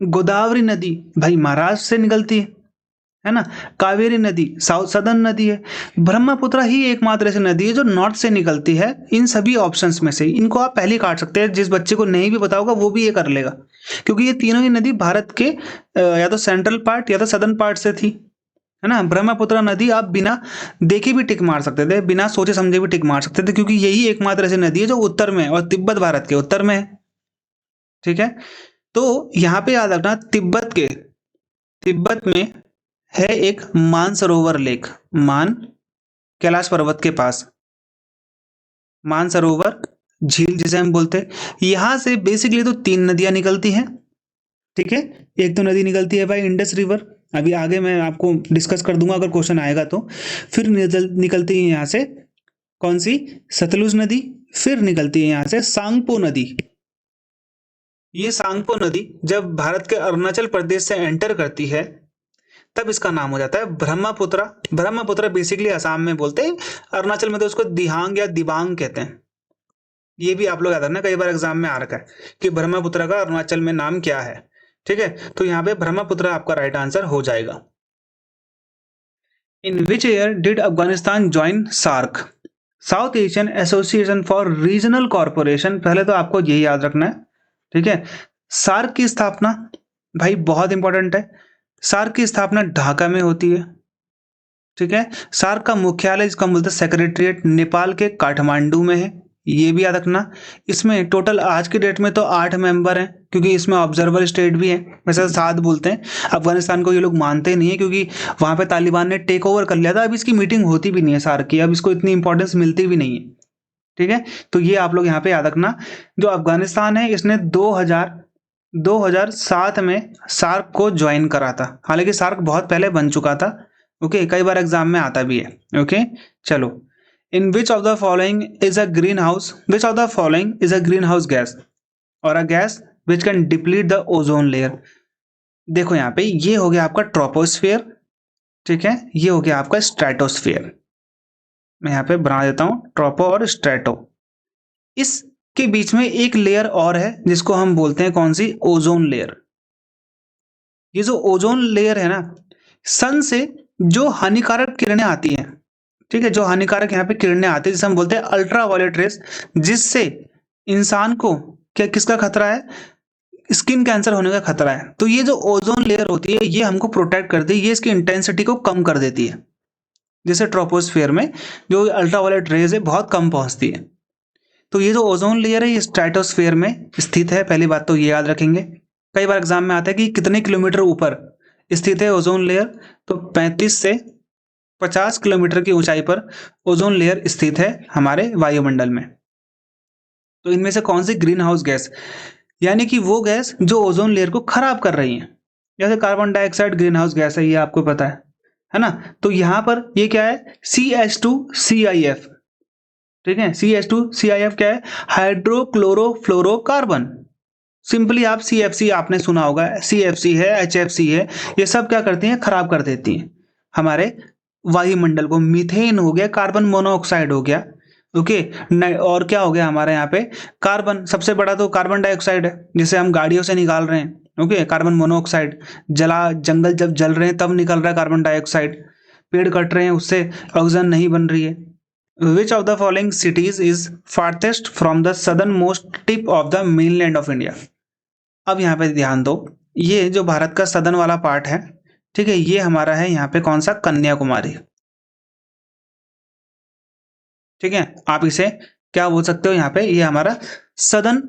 गोदावरी नदी भाई महाराष्ट्र से निकलती है ना। कावेरी नदी साउथ सदर्न नदी है। ब्रह्मपुत्र ही एकमात्र ऐसी नदी है जो नॉर्थ से निकलती है। इन सभी ऑप्शंस में से इनको आप पहले काट सकते हैं, जिस बच्चे को नहीं भी पता होगा वो भी ये कर लेगा, क्योंकि ये तीनों ही नदी भारत के या तो सेंट्रल पार्ट या तो सदर्न पार्ट से थी, है ना। ब्रह्मपुत्र नदी आप बिना देखे भी टिक मार सकते थे, बिना सोचे समझे भी टिक मार सकते थे, क्योंकि यही एकमात्र ऐसी नदी है जो उत्तर में है और तिब्बत भारत के उत्तर में है। ठीक है, तो यहाँ पे याद रखना तिब्बत में है एक मानसरोवर लेक, कैलाश पर्वत के पास मानसरोवर झील जिसे हम बोलते हैं। यहां से बेसिकली तो 3 नदियां निकलती हैं। ठीक है, एक तो नदी निकलती है भाई इंडस रिवर, अभी आगे मैं आपको डिस्कस कर दूंगा अगर क्वेश्चन आएगा तो। फिर निकलती है यहां से कौन सी? सतलुज नदी। फिर निकलती है यहां से सांगपो नदी। ये सांगपो नदी जब भारत के अरुणाचल प्रदेश से एंटर करती है तब इसका नाम हो जाता है ब्रह्मपुत्र। ब्रह्मपुत्र बेसिकली असम में बोलते हैं, अरुणाचल में तो उसको दिहांग या दिबांग कहते हैं। ये भी आप लोग याद रखना, कई बार एग्जाम में आ रखा है कि ब्रह्मपुत्र का अरुणाचल में नाम क्या है। ठीक है, तो यहाँ पे ब्रह्मपुत्र आपका राइट आंसर हो जाएगा। In which year did Afghanistan join SAARC? South Asian association for regional corporation. पहले तो आपको यही याद रखना है। ठीक है, सार्क की स्थापना भाई बहुत इंपॉर्टेंट है। सार्क की स्थापना ढाका में होती है। ठीक है, सार्क का मुख्यालय जिसका बोलते हैं सेक्रेटरीट नेपाल के काठमांडू में है, ये भी याद रखना। इसमें टोटल आज के डेट में तो 8 मेंबर हैं, क्योंकि इसमें ऑब्जर्वर स्टेट भी है। वैसे 7 बोलते हैं, अफगानिस्तान को ये लोग मानते नहीं है क्योंकि वहां पे तालिबान ने टेक ओवर कर लिया था। अब इसकी मीटिंग होती भी नहीं है सार्क की, अब इसको इतनी इंपॉर्टेंस मिलती भी नहीं है। ठीक है, तो ये आप लोग यहाँ पे याद रखना। जो अफगानिस्तान है इसने 2007 में सार्क को ज्वाइन करा था, हालांकि सार्क बहुत पहले बन चुका था। ओके, कई बार एग्जाम में आता भी है। ओके, चलो। In which of the following is a greenhouse? Which of the following is a greenhouse gas और a gas which can deplete the ozone layer? देखो यहाँ पे ये हो गया आपका ट्रोपोस्फियर। ठीक है, ये हो गया आपका स्ट्रेटोस्फियर। मैं यहाँ पे बना देता हूं ट्रोपो और स्ट्रेटो। इसके बीच में एक लेयर और है जिसको हम बोलते हैं कौन सी? Ozone layer. ये जो ओजोन लेयर है ना, सन से जो हानिकारक किरणें आती हैं, ठीक है, जो हानिकारक यहाँ पे किरणें आती है जिसे हम बोलते हैं अल्ट्रा वायलेट रेस, जिससे इंसान को क्या किसका खतरा है? स्किन कैंसर होने का खतरा है। तो ये जो ओजोन लेयर होती है ये हमको प्रोटेक्ट करती है, ये इसकी इंटेंसिटी को कम कर देती है, जैसे ट्रोपोस्फियर में जो अल्ट्रा वायलेट रेज है बहुत कम पहुंचती है। तो ये जो ओजोन लेयर है ये स्ट्रेटोस्फियर में स्थित है, पहली बात तो ये याद रखेंगे। कई बार एग्जाम में आता है कि कितने किलोमीटर ऊपर स्थित है ओजोन लेयर, तो 35 से 50 किलोमीटर की ऊंचाई पर ओजोन लेयर स्थित है हमारे वायुमंडल में। तो इनमें से कौन सी ग्रीन हाउस गैस, यानी कि वो गैस जो ओजोन लेयर को खराब कर रही है, जैसे carbon dioxide green house gas है, ये आपको पता है ना। तो यहां पर ये क्या है? CH2CIF। ठीक है, CH2CIF क्या है? हाइड्रोक्लोरोफ्लोरोकार्बन। सिंपली आप CFC आपने सुना होगा, CFC है, HFC है, ये सब क्या करती हैं? खराब कर देती हैं हमारे वायुमंडल को। मीथेन हो गया, कार्बन मोनोऑक्साइड हो गया। ओके, और क्या हो गया हमारे यहाँ पे? कार्बन, सबसे बड़ा तो कार्बन डाइऑक्साइड है जिसे हम गाड़ियों से निकाल रहे हैं। ओके, कार्बन मोनोऑक्साइड, जंगल जब जल रहे हैं तब निकल रहा है कार्बन डाइऑक्साइड, पेड़ कट रहे हैं उससे ऑक्सीजन नहीं बन रही है। Which of the following cities is farthest from the southernmost tip of the mainland of India? अब यहाँ पे ध्यान दो, ये जो भारत का सदन वाला पार्ट है, ठीक है, ये हमारा है यहाँ पे कौन सा? कन्याकुमारी। ठीक है, आप इसे क्या बोल सकते हो यहाँ पे? ये हमारा सदन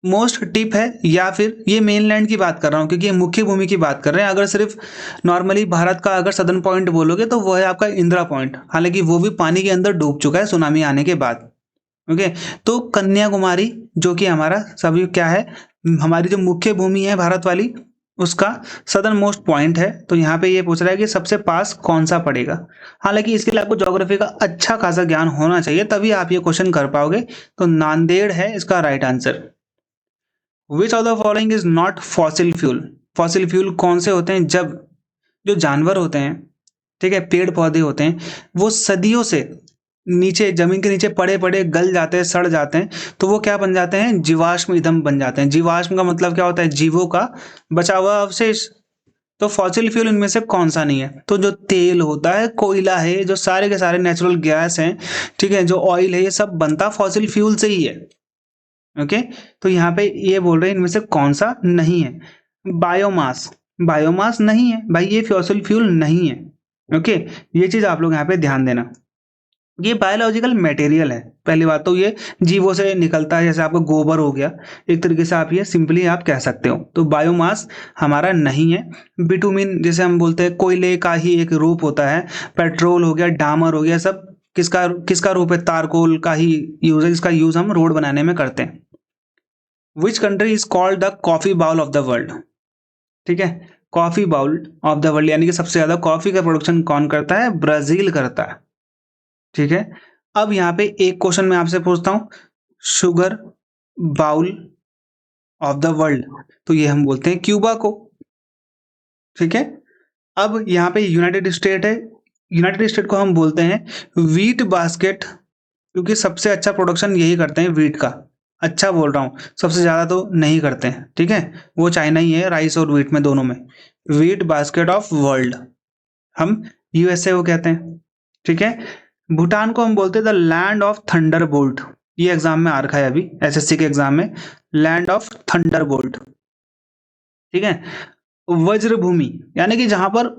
मोस्ट टिप है, या फिर ये मेनलैंड की बात कर रहा हूँ क्योंकि ये मुख्य भूमि की बात कर रहे हैं। अगर सिर्फ नॉर्मली भारत का अगर सदर्न पॉइंट बोलोगे तो वो है आपका इंदिरा पॉइंट, हालांकि वो भी पानी के अंदर डूब चुका है सुनामी आने के बाद। ओके, तो कन्याकुमारी जो कि हमारा सभी क्या है, हमारी जो मुख्य भूमि है भारत वाली, उसका सदर्न मोस्ट पॉइंट है। तो यहाँ पे ये पूछ रहा है कि सबसे पास कौन सा पड़ेगा। हालांकि इसके लिए आपको ज्योग्राफी का अच्छा खासा ज्ञान होना चाहिए, तभी आप ये क्वेश्चन कर पाओगे। तो नांदेड़ है इसका right answer. Which of the following is not fossil fuel? Fossil fuel कौन से होते हैं? जब जो जानवर होते हैं, ठीक है, पेड़ पौधे होते हैं, वो सदियों से नीचे जमीन के नीचे पड़े पड़े गल जाते हैं, सड़ जाते हैं, तो वो क्या बन जाते हैं? जीवाश्म ईंधन बन जाते हैं। जीवाश्म का मतलब क्या होता है? जीवों का बचा हुआ अवशेष। तो फॉसिल फ्यूल इनमें से कौन सा नहीं है? तो जो तेल होता है, कोयला है, जो सारे के सारे नेचुरल गैस हैं, ठीक है, जो ऑयल है, ये सब बनता फॉसिल फ्यूल से ही है। ओके, तो यहाँ पे ये बोल रहे हैं इनमें से कौन सा नहीं है? बायोमास। बायोमास नहीं है भाई, ये फॉसिल फ्यूल नहीं है। ओके, ये चीज आप लोग यहाँ पे ध्यान देना। ये बायोलॉजिकल मटेरियल है। पहली बात तो ये जीवों से निकलता है, जैसे आपका गोबर हो गया, एक तरीके से आप ये सिंपली आप कह सकते हो। तो बायोमास हमारा नहीं है। बिटुमिन जैसे हम बोलते हैं, कोयले का ही एक रूप होता है। पेट्रोल हो गया, डामर हो गया, सब किसका किसका रूप है? तारकोल का ही यूज है, जिसका यूज हम रोड बनाने में करते हैं। Which country is called the coffee bowl of the world? ठीक है, coffee bowl of the world यानी कि सबसे ज्यादा कॉफी का प्रोडक्शन कौन करता है? ब्राजील करता है। ठीक है, अब यहाँ पे एक क्वेश्चन मैं आपसे पूछता हूँ, sugar bowl of the world, तो ये हम बोलते हैं क्यूबा को। ठीक है, अब यहाँ पे यूनाइटेड स्टेट है, यूनाइटेड स्टेट को हम बोलते हैं वीट बास्केट, क्योंकि सबसे अच्छा प्रोडक्शन यही करते हैं वीट का। अच्छा बोल रहा हूँ, सबसे ज्यादा तो नहीं करते हैं। ठीक है, वो चाइना ही है, राइस और वीट में, दोनों में। वीट बास्केट ऑफ वर्ल्ड हम यूएसए को कहते हैं। ठीक है, भूटान को हम बोलते हैं द लैंड ऑफ थंडरबोल्ट। ये एग्जाम में आ रखा है अभी, एसएससी के एग्जाम में, लैंड ऑफ थंडरबोल्ट। ठीक है, वज्र भूमि यानी कि जहां पर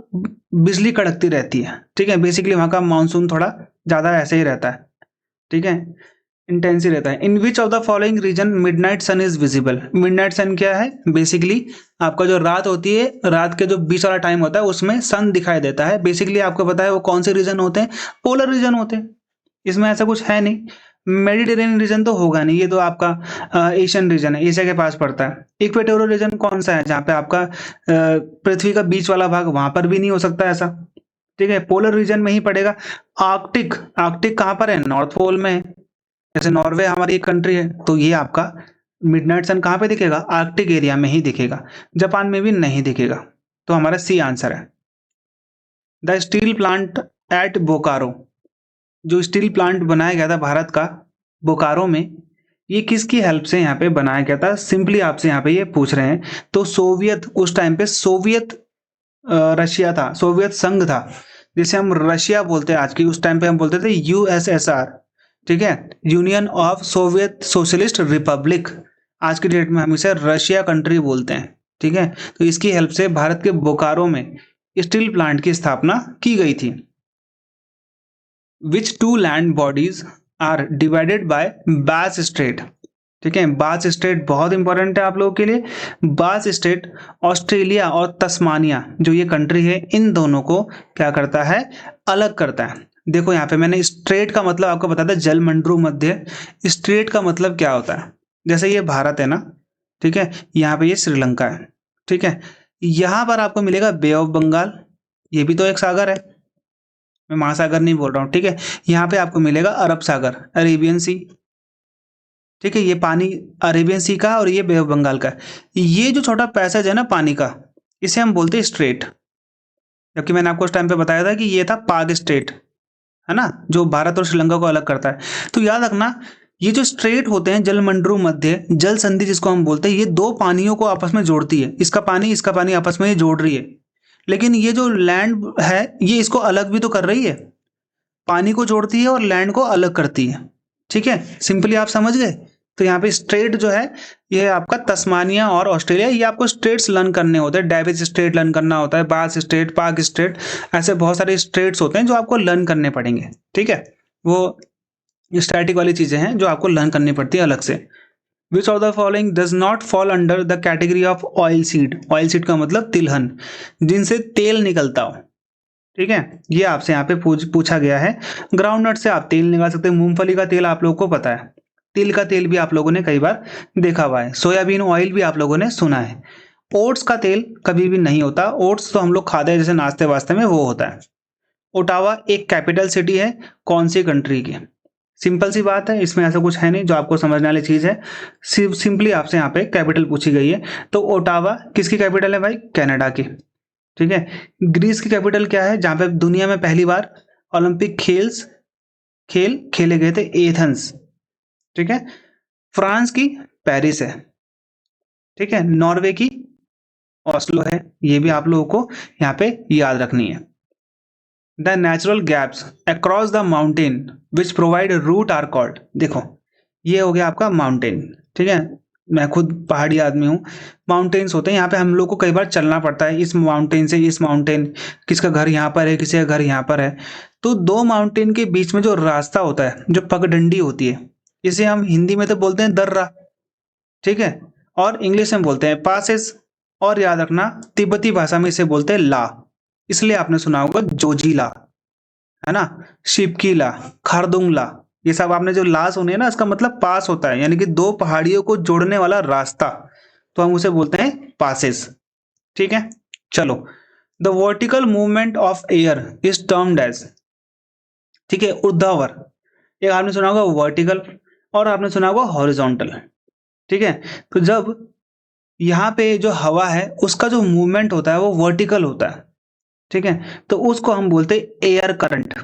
बिजली कड़कती रहती है। ठीक है, बेसिकली वहां का मानसून थोड़ा ज्यादा ऐसे ही रहता है। ठीक है, इंटेंस ही रहता है। In which of the following region midnight sun is visible? Midnight sun क्या है? बेसिकली आपका जो रात होती है, रात के जो बीच वाला टाइम होता है, उसमें सन दिखाई देता है। बेसिकली आपको पता है वो कौन से रीजन होते हैं? पोलर रीजन होते हैं। इसमें ऐसा कुछ है नहीं। मेडिटेरेनियन रीजन तो होगा नहीं, ये तो आपका एशियन रीजन है, एशिया के पास पड़ता है। इक्वेटोरियल रीजन कौन सा है? जहाँ पे आपका पृथ्वी का बीच वाला भाग, वहां पर भी नहीं हो सकता ऐसा। ठीक है, पोलर रीजन में ही पड़ेगा। आर्कटिक, आर्कटिक कहाँ पर है? नॉर्थ पोल में है। जैसे नॉर्वे हमारी एक कंट्री है, तो ये आपका मिडनाइट सन कहाँ पे दिखेगा? आर्कटिक एरिया में ही दिखेगा, जापान में भी नहीं दिखेगा। तो हमारा सी आंसर है। The steel plant at Bokaro, जो स्टील प्लांट बनाया गया था भारत का बोकारो में, ये किसकी हेल्प से यहाँ पे बनाया गया था? सिंपली आपसे यहाँ पे ये पूछ रहे हैं। तो सोवियत, उस टाइम पे सोवियत रशिया था, सोवियत संघ था, जिसे हम रशिया बोलते हैं आज की, उस टाइम पे हम बोलते थे यूएसएसआर। ठीक है, union of Soviet socialist Republic. आज की डेट में हम इसे रशिया कंट्री बोलते हैं। ठीक है, तो इसकी हेल्प से भारत के बोकारो में स्टील प्लांट की स्थापना की गई थी। Which two land bodies are divided by Bass Strait? ठीक है, बास स्ट्रेट बहुत इंपॉर्टेंट है आप लोगों के लिए। बास स्ट्रेट ऑस्ट्रेलिया और तस्मानिया, जो ये कंट्री है, इन दोनों को क्या करता है? अलग करता है। देखो यहाँ पे मैंने स्ट्रेट का मतलब आपको बताया था, जलमंडू मध्य। स्ट्रेट का मतलब क्या होता है? जैसे ये भारत है ना, ठीक है, यहाँ पे ये श्रीलंका है। ठीक है, यहाँ पर आपको मिलेगा बे ऑफ बंगाल, ये भी तो एक सागर है, मैं महासागर नहीं बोल रहा हूँ। ठीक है, यहाँ पे आपको मिलेगा अरब सागर, अरेबियन सी। ठीक है, ये पानी अरेबियन सी का और ये बे ऑफ बंगाल का। ये जो छोटा पैसेज है ना पानी का, इसे हम बोलते हैं स्ट्रेट। जबकि मैंने आपको उस टाइम पे बताया था कि ये था पाक स्ट्रेट, है ना, जो भारत और श्रीलंका को अलग करता है। तो याद रखना, ये जो स्ट्रेट होते हैं, जलमंडू मध्य, जल संधि जिसको हम बोलते हैं, ये दो पानियों को आपस में जोड़ती है। इसका पानी आपस में ही जोड़ रही है। लेकिन ये जो लैंड है, ये इसको अलग भी तो कर रही है, पानी को जोड़ती है और लैंड को अलग करती है। ठीक है, सिंपली आप समझ गए। तो यहाँ पे स्ट्रेट जो है, ये आपका तस्मानिया और ऑस्ट्रेलिया, ये आपको स्ट्रेट्स लर्न करने होते हैं। डेविस स्ट्रेट लर्न करना होता है, बास स्ट्रेट, पाक स्ट्रेट, ऐसे बहुत सारे स्ट्रेट्स होते हैं जो आपको लर्न करने पड़ेंगे। ठीक है, वो स्टैटिक वाली चीजें हैं जो आपको लर्न करनी पड़ती है अलग से। विच of the following does not fall under the category of oil seed? Oil seed का मतलब तिलहन, जिनसे तेल निकलता हो। ठीक है, ये आपसे यहाँ पे पूछा गया है। ग्राउंडनट से आप तेल निकाल सकते हैं, मूंगफली का तेल आप लोगों को पता है, तिल का तेल भी आप लोगों ने कई बार देखा हुआ है, सोयाबीन ऑयल भी आप लोगों ने सुना है। ओट्स का तेल कभी भी नहीं होता, ओट्स तो हम लोग खाते हैं जैसे नाश्ते वास्ते में, वो होता है। ओटावा एक कैपिटल सिटी है कौन सी कंट्री की? सिंपल सी बात है, इसमें ऐसा कुछ है नहीं जो आपको समझने वाली चीज है। सिंपली आपसे यहाँ पे कैपिटल पूछी गई है। तो ओटावा किसकी कैपिटल है भाई? कनाडा की। ठीक है। ग्रीस की कैपिटल क्या है जहां पे दुनिया में पहली बार ओलंपिक खेल खेले गए थे? एथेंस। ठीक है। फ्रांस की पेरिस है। ठीक है। नॉर्वे की ऑस्लो है। ये भी आप लोगों को यहाँ पे याद रखनी है। The natural gaps across the mountain which provide route are called. देखो ये हो गया आपका माउंटेन। ठीक है। मैं खुद पहाड़ी आदमी हूँ। माउंटेन्स होते हैं, यहाँ पे हम लोग को कई बार चलना पड़ता है इस माउंटेन से इस माउंटेन। किसका घर यहाँ पर है, किसी का घर यहाँ पर है। तो दो माउंटेन के बीच में जो रास्ता होता है, जो पगडंडी होती है, इसे हम हिंदी में तो बोलते हैं दर्रा। ठीक है। और इंग्लिश में बोलते हैं पासेस। और याद रखना तिब्बती भाषा में इसे बोलते हैं ला। इसलिए आपने सुना होगा जोजीला, है ना, शिपकीला, खारदुंगला। ये सब आपने जो ला सुने ना, इसका मतलब पास होता है, यानी कि दो पहाड़ियों को जोड़ने वाला रास्ता। तो हम उसे बोलते हैं पासेस। ठीक है। चलो, the vertical movement of air is termed as. ठीक है, ऊर्ध्वाधर। एक आपने सुना होगा वर्टिकल और आपने सुना होगा हॉरिजॉन्टल। ठीक है। तो जब यहाँ पे जो हवा है उसका जो मूवमेंट होता है वो वर्टिकल होता है। ठीक है। तो उसको हम बोलते हैं एयर करंट।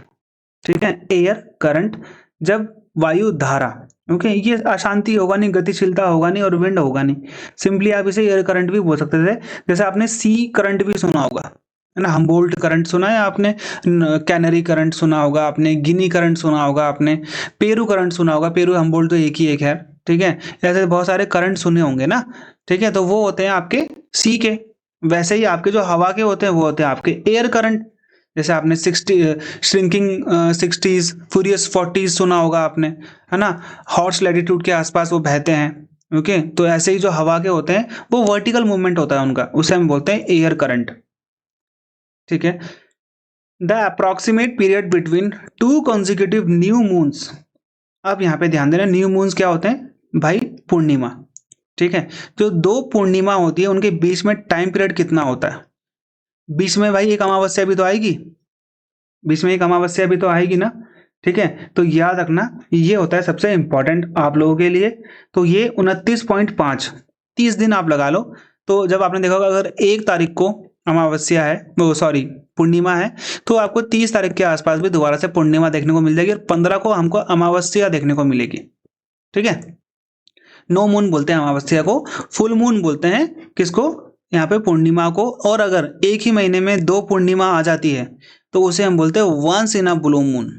ठीक है, एयर करंट। जब वायु धारा, ओके, ये अशांति होगा नहीं, गतिशीलता होगा नहीं और विंड होगा नहीं, सिंपली आप इसे एयर करंट भी बोल सकते थे। जैसे आपने सी करंट भी सुना होगा, है ना, हम्बोल्ट करंट सुना है आपने, कैनरी करंट सुना होगा आपने, गिनी करंट सुना होगा आपने, पेरू करंट सुना होगा। पेरू हम्बोल्ट तो एक ही एक है। ठीक है। ऐसे बहुत सारे करंट सुने होंगे ना। ठीक है। तो वो होते हैं आपके सी के। वैसे ही आपके जो हवा के होते हैं वो होते हैं आपके एयर करंट। जैसे आपने श्रिंकिंग 60s, फ्यूरियस 40s सुना होगा आपने, है ना, हॉर्स लैटिट्यूड के आसपास वो बहते हैं। ओके। तो ऐसे ही जो हवा के होते हैं वो वर्टिकल मूवमेंट होता है उनका, उसे हम बोलते हैं एयर करंट। ठीक है। The approximate period between two consecutive new moons. अब यहाँ पे ध्यान देना, न्यू मून्स क्या होते हैं भाई? पूर्णिमा। ठीक है। जो दो पूर्णिमा होती है उनके बीच में टाइम पीरियड कितना होता है? बीच में भाई एक अमावस्या भी तो आएगी, बीच में एक अमावस्या भी तो आएगी ना। ठीक है। तो याद रखना ये होता है सबसे इंपॉर्टेंट आप लोगों के लिए। तो ये 29.5, 30 दिन आप लगा लो। तो जब आपने देखा होगा अगर 1 तारीख को अमावस्या है, वो सॉरी पूर्णिमा है, तो आपको 30 तारीख के आसपास भी दोबारा से पूर्णिमा देखने को मिल जाएगी और 15 को हमको अमावस्या देखने को मिलेगी। ठीक है। नो मून बोलते हैं अमावस्या को, फुल मून बोलते हैं किसको? यहाँ पे पूर्णिमा को। और अगर एक ही महीने में 2 पूर्णिमा आ जाती है तो उसे हम बोलते हैं once in a blue moon.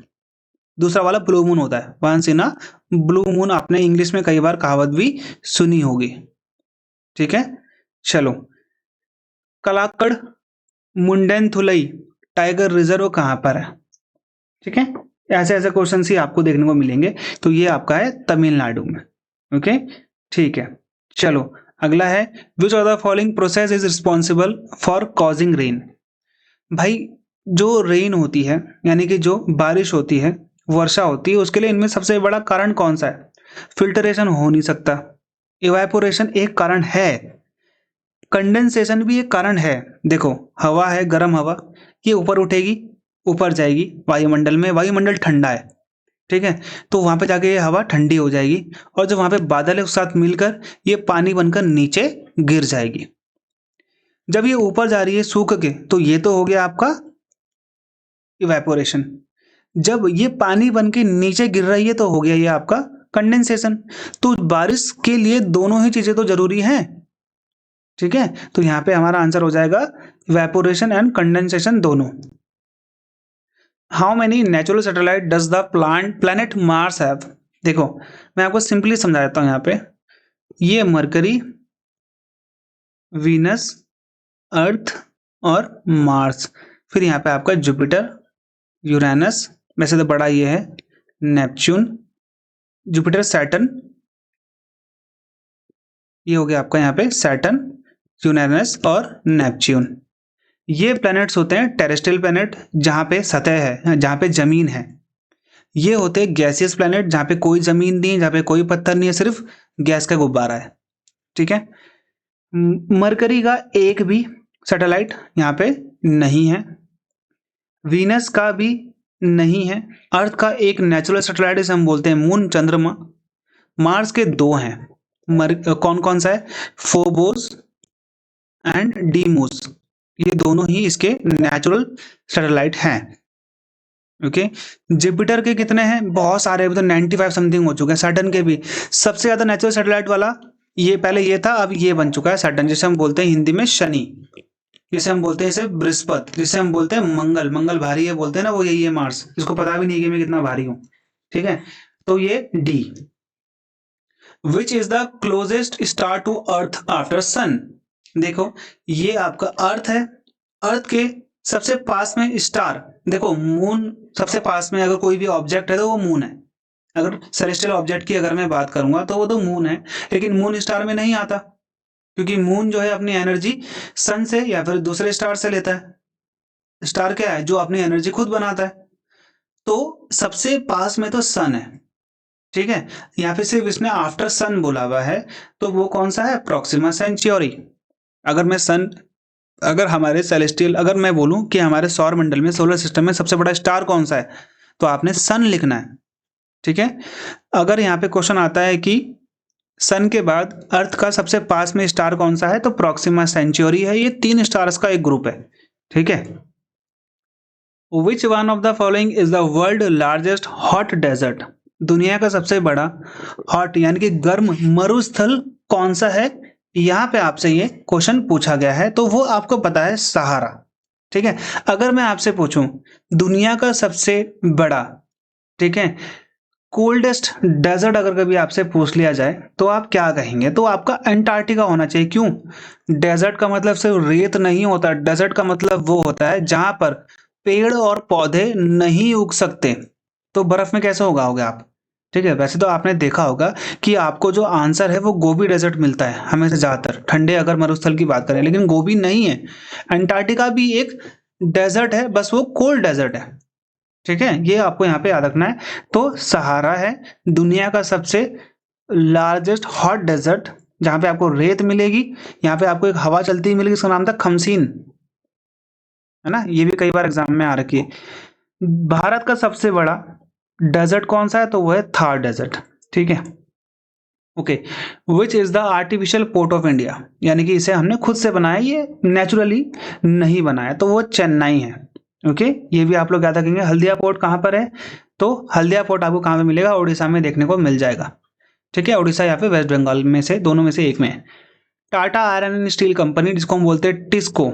दूसरा वाला ब्लू मून होता है, once in a blue moon. आपने इंग्लिश में कई बार कहावत भी सुनी होगी। ठीक है। चलो, कलाकड़ मुंडेनथुलई टाइगर रिजर्व कहाँ पर है? ठीक है। ऐसे ऐसे क्वेश्चन ही आपको देखने को मिलेंगे। तो ये आपका है तमिलनाडु में। ओके। ठीक है। चलो, अगला है which of the following process is responsible for causing rain. भाई जो रेन होती है, यानी कि जो बारिश होती है, वर्षा होती है, उसके लिए इनमें सबसे बड़ा कारण कौन सा है? फिल्टरेशन हो नहीं सकता, इवापोरेशन एक कारण है, कंडेंसेशन भी एक कारण है। देखो हवा है, गर्म हवा, ये ऊपर उठेगी, ऊपर जाएगी वायुमंडल में, वायुमंडल ठंडा है। ठीक है। तो वहां पे जाके ये हवा ठंडी हो जाएगी और जो वहां पे बादल है उसके साथ मिलकर ये पानी बनकर नीचे गिर जाएगी। जब ये ऊपर जा रही है सूख के, तो ये तो हो गया आपका इवेपोरेशन। जब ये पानी बन के नीचे गिर रही है तो हो गया ये आपका कंडेंसेशन। तो बारिश के लिए दोनों ही चीजें तो जरूरी हैं। ठीक है। तो यहाँ पे हमारा आंसर हो जाएगा इवेपोरेशन एंड कंडेंसेशन दोनों। How many natural satellite does the planet Mars have? देखो मैं आपको सिंपली समझा देता हूँ। यहाँ पे ये मरकरी, वीनस, अर्थ और मार्स, फिर यहाँ पे आपका जुपिटर, यूरेनस, वैसे तो बड़ा ये है, नेपच्यून, जुपिटर, सैटर्न, ये हो गया आपका यहाँ पे सैटर्न, यूरेनस और नेपच्यून। ये प्लैनेट्स होते हैं टेरेस्ट्रियल प्लैनेट, जहाँ पे सतह है, जहाँ पे जमीन है। ये होते हैं गैसियस प्लैनेट, जहाँ पे कोई जमीन नहीं है, जहाँ पे कोई पत्थर नहीं है, सिर्फ गैस का गुब्बारा है। ठीक है। मरकरी का एक भी सैटेलाइट यहाँ पे नहीं है। वीनस का भी नहीं है। अर्थ का एक नेचुरल सैटेलाइट जिसे हम बोलते हैं मून, चंद्रमा। मार्स के 2 हैं। कौन कौन सा है? Phobos and Deimos. ये दोनों ही इसके नेचुरल सैटेलाइट हैं। ओके। जुपिटर के कितने हैं? बहुत सारे, अभी तो 95 समथिंग हो चुके हैं। सैटर्न के भी सबसे ज्यादा नेचुरल सैटेलाइट वाला ये पहले ये था, अब ये बन चुका है सैटर्न, जिसे हम बोलते हैं हिंदी में शनि, जिसे हम बोलते हैं इसे बृहस्पति, जिसे हम बोलते हैं मंगल। मंगल भारी है बोलते हैं ना, वो यही है मार्स। इसको पता भी नहीं कि मैं कितना भारी हूं। ठीक है, तो ये D. Which is the closest star to earth after sun? देखो ये आपका अर्थ है। अर्थ के सबसे पास में स्टार, देखो मून सबसे पास में, अगर कोई भी ऑब्जेक्ट है तो वो मून है। अगर सेलेस्टियल ऑब्जेक्ट की अगर मैं बात करूंगा तो वो तो मून है, लेकिन मून स्टार में नहीं आता, क्योंकि मून जो है अपनी एनर्जी सन से या फिर दूसरे स्टार से लेता है। स्टार क्या है? जो अपनी एनर्जी खुद बनाता है। तो सबसे पास में तो सन है। ठीक है, यहाँ पे सिर्फ इसने आफ्टर सन बोला हुआ है, तो वो कौन सा है? Proxima Centauri. अगर मैं सन, अगर हमारे सेलेस्टियल, अगर मैं बोलूं कि हमारे सौर मंडल में, सोलर सिस्टम में सबसे बड़ा स्टार कौन सा है, तो आपने सन लिखना है। ठीक है, अगर यहाँ पे क्वेश्चन आता है कि सन के बाद अर्थ का सबसे पास में स्टार कौन सा है, तो प्रॉक्सिमा सेंचुरी है। ये 3 स्टार्स का एक ग्रुप है। ठीक है, which one of the following is the world largest hot desert? दुनिया का सबसे बड़ा हॉट यानी कि गर्म मरुस्थल कौन सा है? यहाँ पे आपसे ये क्वेश्चन पूछा गया है, तो वो आपको पता है, सहारा। ठीक है, अगर मैं आपसे पूछूं दुनिया का सबसे बड़ा, ठीक है, कोल्डेस्ट डेजर्ट अगर कभी आपसे पूछ लिया जाए तो आप क्या कहेंगे? तो आपका अंटार्कटिका होना चाहिए। क्यों? डेजर्ट का मतलब सिर्फ रेत नहीं होता। डेजर्ट का मतलब वो होता है जहां पर पेड़ और पौधे नहीं उग सकते। तो बर्फ में कैसे उगाओगे आप? ठीक है, वैसे तो आपने देखा होगा कि आपको जो आंसर है वो गोबी डेजर्ट मिलता है हमें से ज्यादातर, ठंडे अगर मरुस्थल की बात करें, लेकिन गोबी नहीं है। अंटार्कटिका भी एक डेजर्ट है, बस वो कोल्ड डेजर्ट है। ठीक है, ये आपको यहाँ पे याद रखना है। तो सहारा है दुनिया का सबसे लार्जेस्ट हॉट डेजर्ट, जहां पे आपको रेत मिलेगी। यहाँ पे आपको एक हवा चलती हुई मिलेगी, इसका नाम था खमसीन, है ना, ये भी कई बार एग्जाम में आ रखी है। भारत का सबसे बड़ा डेजर्ट कौन सा है? तो वो है थार डेजर्ट। ठीक है, okay. Which is the artificial port of India? यानी कि इसे हमने खुद से बनाया, ये नेचुरली नहीं बनाया, तो वो चेन्नई है। ओके, ये भी आप लोग याद रखेंगे। हल्दिया पोर्ट कहाँ पर है? तो हल्दिया पोर्ट आपको कहाँ पे मिलेगा? उड़ीसा में देखने को मिल जाएगा। ठीक है, उड़ीसा या फिर वेस्ट बंगाल में से, दोनों में से एक में है। Tata iron and steel company, जिसको हम बोलते हैं टिस्को,